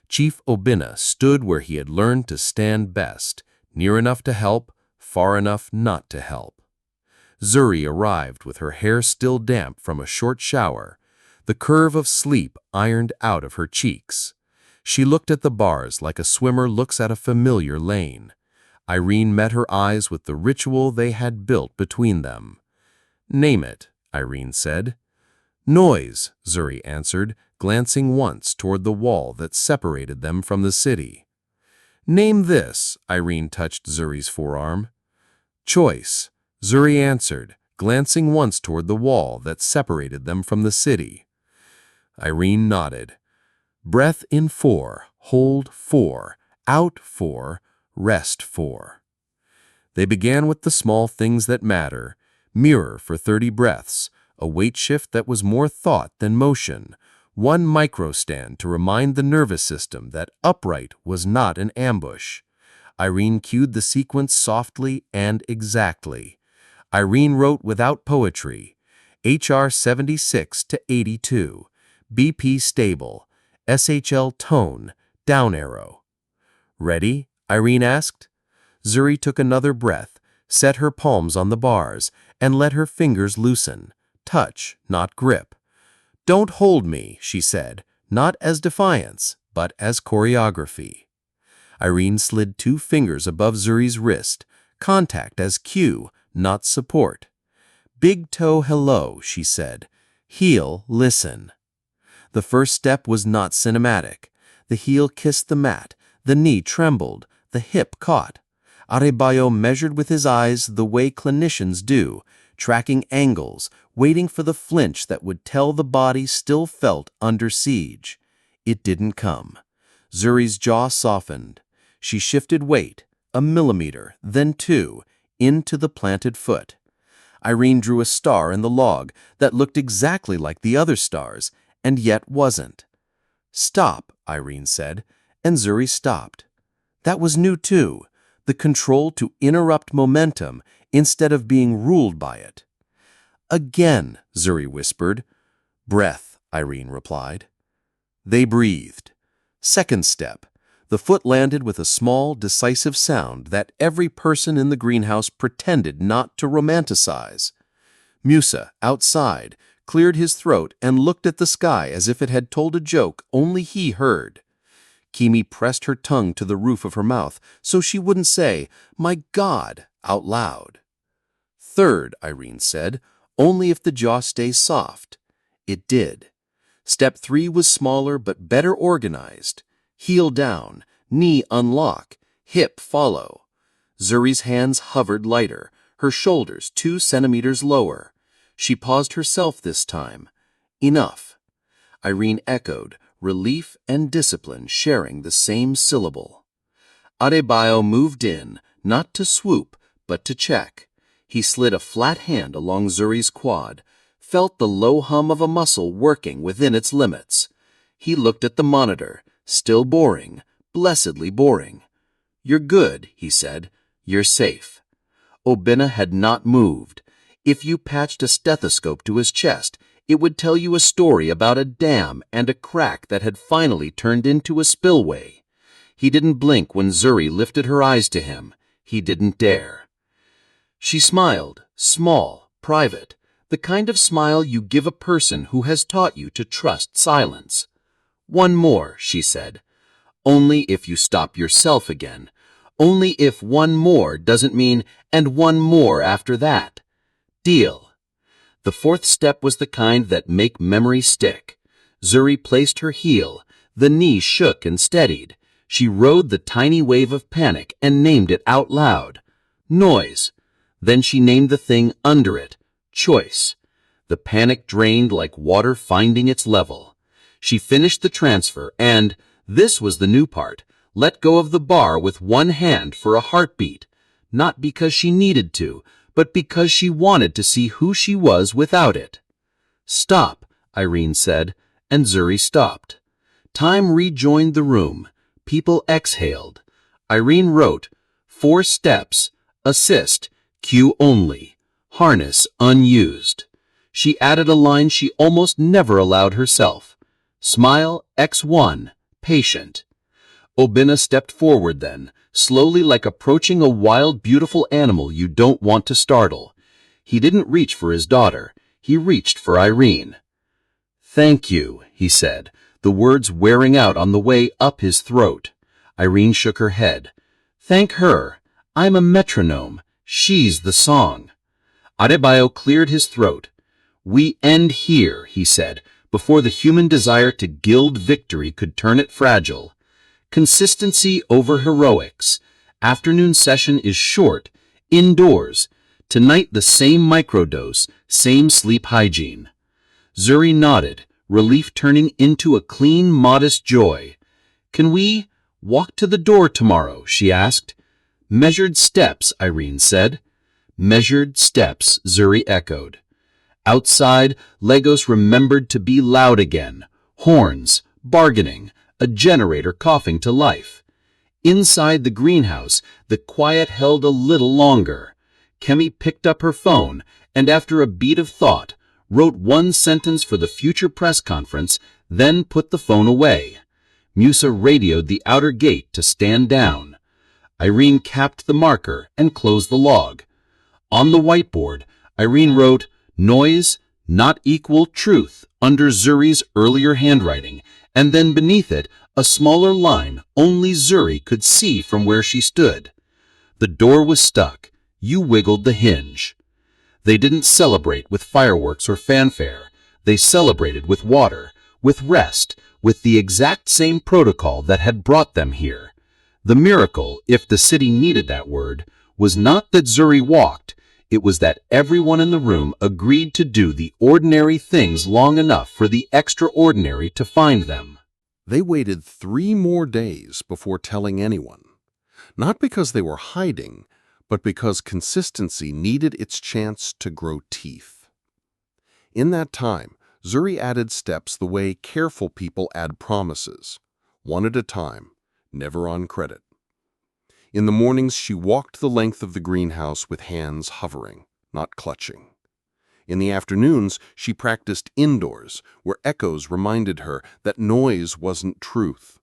Chief Obinna stood where he had learned to stand best, near enough to help, far enough not to help. Zuri arrived with her hair still damp from a short shower, the curve of sleep ironed out of her cheeks. She looked at the bars like a swimmer looks at a familiar lane. Irene met her eyes with the ritual they had built between them. "Name it," Irene said. "Noise," Zuri answered, glancing once toward the wall that separated them from the city. "Name this," Irene touched Zuri's forearm. "Choice," Zuri answered, glancing once toward the wall that separated them from the city. Irene nodded. "Breath in 4, hold 4, out 4, rest 4. They began with the small things that matter: mirror for 30 breaths, a weight shift that was more thought than motion, one microstand to remind the nervous system that upright was not an ambush. Irene cued the sequence softly and exactly. Irene wrote without poetry: HR 76 to 82, BP stable, SHL tone, down arrow. "Ready?" Irene asked. Zuri took another breath, set her palms on the bars, and let her fingers loosen. Touch, not grip. "Don't hold me," she said, not as defiance, but as choreography. Irene slid 2 fingers above Zuri's wrist, contact as cue, not support. "Big toe hello," she said. "Heel, listen." The first step was not cinematic. The heel kissed the mat, the knee trembled, the hip caught. Adebayo measured with his eyes the way clinicians do, tracking angles, waiting for the flinch that would tell the body still felt under siege. It didn't come. Zuri's jaw softened. She shifted weight, a millimeter, then 2, into the planted foot. Irene drew a star in the log that looked exactly like the other stars, and yet wasn't. "Stop," Irene said, and Zuri stopped. That was new too, the control to interrupt momentum instead of being ruled by it. "Again," Zuri whispered. "Breath," Irene replied. They breathed. Second step. The foot landed with a small, decisive sound that every person in the greenhouse pretended not to romanticize. Musa, outside, cleared his throat and looked at the sky as if it had told a joke only he heard. Kimi pressed her tongue to the roof of her mouth so she wouldn't say, "My God," out loud. Third, Irene said, "only if the jaw stays soft." It did. Step 3 was smaller but better organized. Heel down, knee unlock, hip follow. Zuri's hands hovered lighter, her shoulders 2 centimeters lower. She paused herself this time. Enough. Irene echoed, relief and discipline sharing the same syllable. Adebayo moved in, not to swoop, but to check. He slid a flat hand along Zuri's quad, felt the low hum of a muscle working within its limits. He looked at the monitor, still boring, blessedly boring. "You're good," he said. "You're safe." Obinna had not moved. If you patched a stethoscope to his chest, it would tell you a story about a dam and a crack that had finally turned into a spillway. He didn't blink when Zuri lifted her eyes to him. He didn't dare. She smiled, small, private, the kind of smile you give a person who has taught you to trust silence. "One more," she said. "Only if you stop yourself again. Only if one more doesn't mean, and one more after that. Deal." The fourth step was the kind that make memory stick. Zuri placed her heel. The knee shook and steadied. She rode the tiny wave of panic and named it out loud. Noise. Then she named the thing under it. Choice. The panic drained like water finding its level. She finished the transfer and, this was the new part, let go of the bar with one hand for a heartbeat. Not because she needed to, but because she wanted to see who she was without it. "Stop," Irene said, and Zuri stopped. Time rejoined the room. People exhaled. Irene wrote, 4 steps, assist, Cue only. Harness unused. She added a line she almost never allowed herself. Smile X1, patient. Obinna stepped forward then, slowly like approaching a wild, beautiful animal you don't want to startle. He didn't reach for his daughter. He reached for Irene. Thank you, he said, the words wearing out on the way up his throat. Irene shook her head. Thank her. I'm a metronome. She's the song. Adebayo cleared his throat. We end here, he said, before the human desire to gild victory could turn it fragile. Consistency over heroics. Afternoon session is short. Indoors. Tonight the same microdose, same sleep hygiene. Zuri nodded, relief turning into a clean, modest joy. Can we walk to the door tomorrow, she asked. Measured steps, Irene said. Measured steps, Zuri echoed. Outside, Lagos remembered to be loud again. Horns, bargaining, a generator coughing to life. Inside the greenhouse, the quiet held a little longer. Kemi picked up her phone and, after a beat of thought, wrote one sentence for the future press conference, then put the phone away. Musa radioed the outer gate to stand down. Irene capped the marker and closed the log. On the whiteboard, Irene wrote, Noise, not equal truth, under Zuri's earlier handwriting, and then beneath it, a smaller line only Zuri could see from where she stood. The door was stuck. You wiggled the hinge. They didn't celebrate with fireworks or fanfare. They celebrated with water, with rest, with the exact same protocol that had brought them here. The miracle, if the city needed that word, was not that Zuri walked. It was that everyone in the room agreed to do the ordinary things long enough for the extraordinary to find them.
They waited 3 more days before telling anyone. Not because they were hiding, but because consistency needed its chance to grow teeth. In that time, Zuri added steps the way careful people add promises, one at a time, never on credit. In the mornings, she walked the length of the greenhouse with hands hovering, not clutching. In the afternoons, she practiced indoors, where echoes reminded her that noise wasn't truth.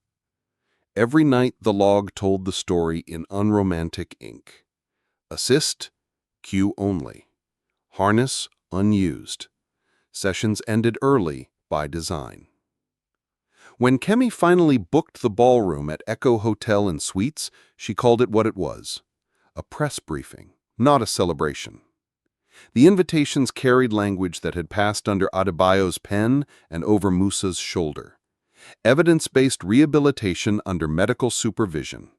Every night, the log told the story in unromantic ink. Assist, cue only. Harness, unused. Sessions ended early by design. When Kemi finally booked the ballroom at Echo Hotel and Suites, she called it what it was, a press briefing, not a celebration. The invitations carried language that had passed under Adebayo's pen and over Musa's shoulder. Evidence-based rehabilitation under medical supervision.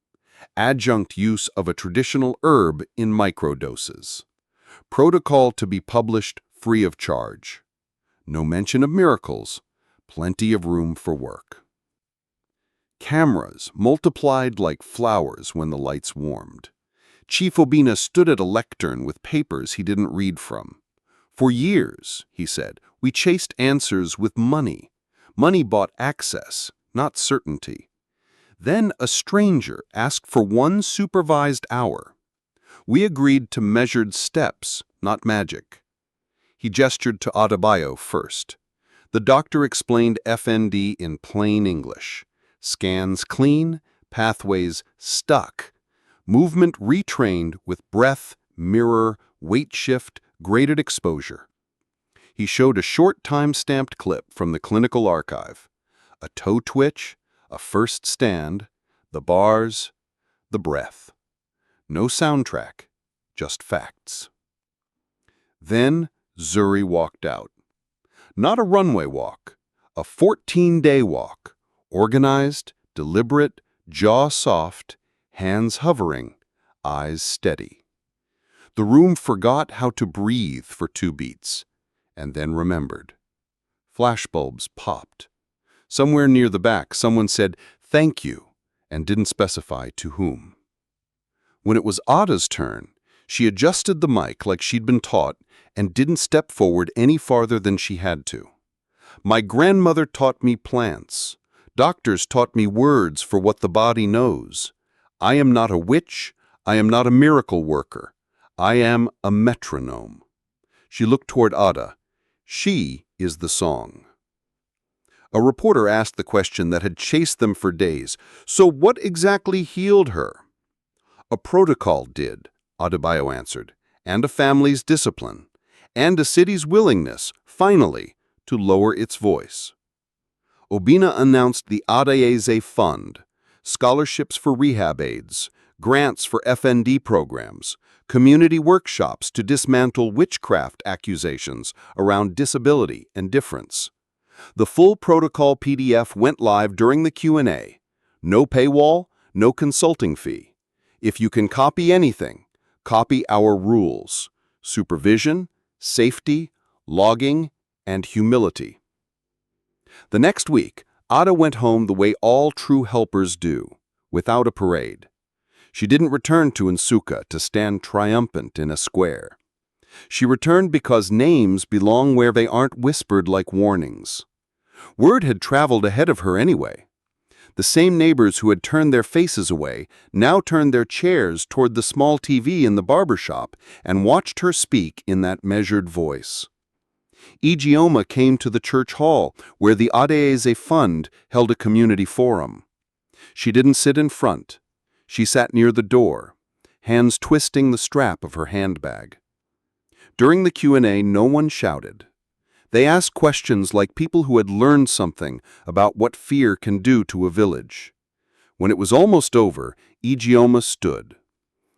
Adjunct use of a traditional herb in microdoses. Protocol to be published free of charge. No mention of miracles. Plenty of room for work. Cameras multiplied like flowers when the lights warmed. Chief Obinna stood at a lectern with papers he didn't read from. For years, he said, we chased answers with money. Money bought access, not certainty. Then a stranger asked for 1 supervised hour. We agreed to measured steps, not magic. He gestured to Adebayo first. The doctor explained FND in plain English. Scans clean, pathways stuck. Movement retrained with breath, mirror, weight shift, graded exposure. He showed a short time-stamped clip from the clinical archive. A toe twitch, a first stand, the bars, the breath. No soundtrack, just facts. Then Zuri walked out. Not a runway walk, a 14-day walk, organized, deliberate, jaw soft, hands hovering, eyes steady. The room forgot how to breathe for 2 beats, and then remembered. Flashbulbs popped. Somewhere near the back, someone said, "Thank you," and didn't specify to whom. When it was Ada's turn, she adjusted the mic like she'd been taught and didn't step forward any farther than she had to. My grandmother taught me plants. Doctors taught me words for what the body knows. I am not a witch. I am not a miracle worker.
I am a metronome. She looked toward Ada. She is the song. A reporter asked the question that had chased them for days. So what exactly healed her? A protocol did, Adebayo answered, and a family's discipline, and a city's willingness, finally, to lower its voice. Obina announced the Adaeze Fund, scholarships for rehab aides, grants for FND programs, community workshops to dismantle witchcraft accusations around disability and difference. The full protocol PDF went live during the Q&A. No paywall, no consulting fee. If you can copy anything, copy our rules: supervision, safety, logging, and humility. The next week, Ada went home the way all true helpers do, without a parade. She didn't return to Nsukka to stand triumphant in a square. She returned because names belong where they aren't whispered like warnings. Word had traveled ahead of her anyway. The same neighbors who had turned their faces away now turned their chairs toward the small TV in the barber shop and watched her speak in that measured voice. Ijeoma came to the church hall where the Adaeze Fund held a community forum. She didn't sit in front. She sat near the door, hands twisting the strap of her handbag. During the Q&A, no one shouted. They asked questions like people who had learned something about what fear can do to a village. When it was almost over, Ijeoma stood.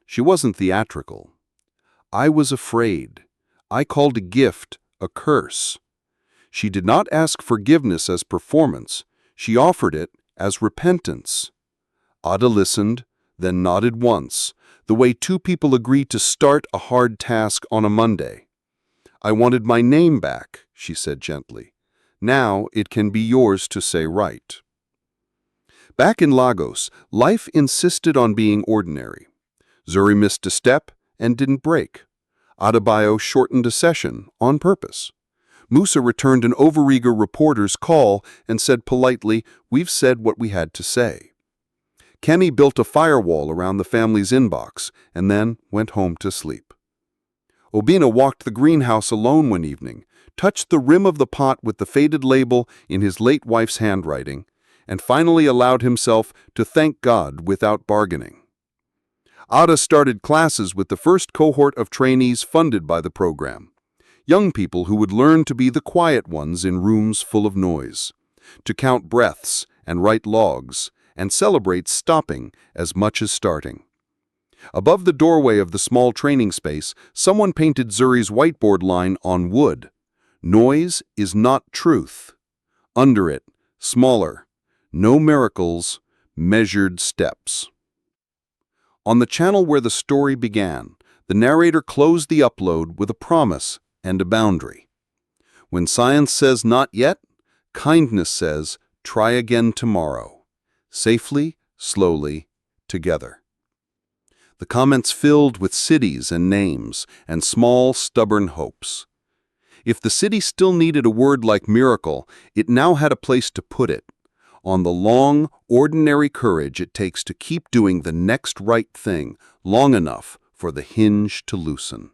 She wasn't theatrical. I was afraid. I called a gift a curse. She did not ask forgiveness as performance. She offered it as repentance. Ada listened, then nodded once, the way two people agree to start a hard task on a Monday. I wanted my name back, she said gently. Now it can be yours to say right. Back in Lagos, life insisted on being ordinary. Zuri missed a step and didn't break. Adebayo shortened a session on purpose. Musa returned an overeager reporter's call and said politely, "We've said what we had to say." Kemi built a firewall around the family's inbox and then went home to sleep. Obina walked the greenhouse alone one evening, touched the rim of the pot with the faded label in his late wife's handwriting, and finally allowed himself to thank God without bargaining. Ada started classes with the first cohort of trainees funded by the program. Young people who would learn to be the quiet ones in rooms full of noise, to count breaths and write logs, and celebrate stopping as much as starting. Above the doorway of the small training space, someone painted Zuri's whiteboard line on wood. Noise is not truth. Under it, smaller, no miracles, measured steps. On the channel where the story began, the narrator closed the upload with a promise and a boundary. When science says not yet, kindness says try again tomorrow. Safely, slowly, together. The comments filled with cities and names and small, stubborn hopes. If the city still needed a word like miracle, it now had a place to put it, on the long, ordinary courage it takes to keep doing the next right thing long enough for the hinge to loosen.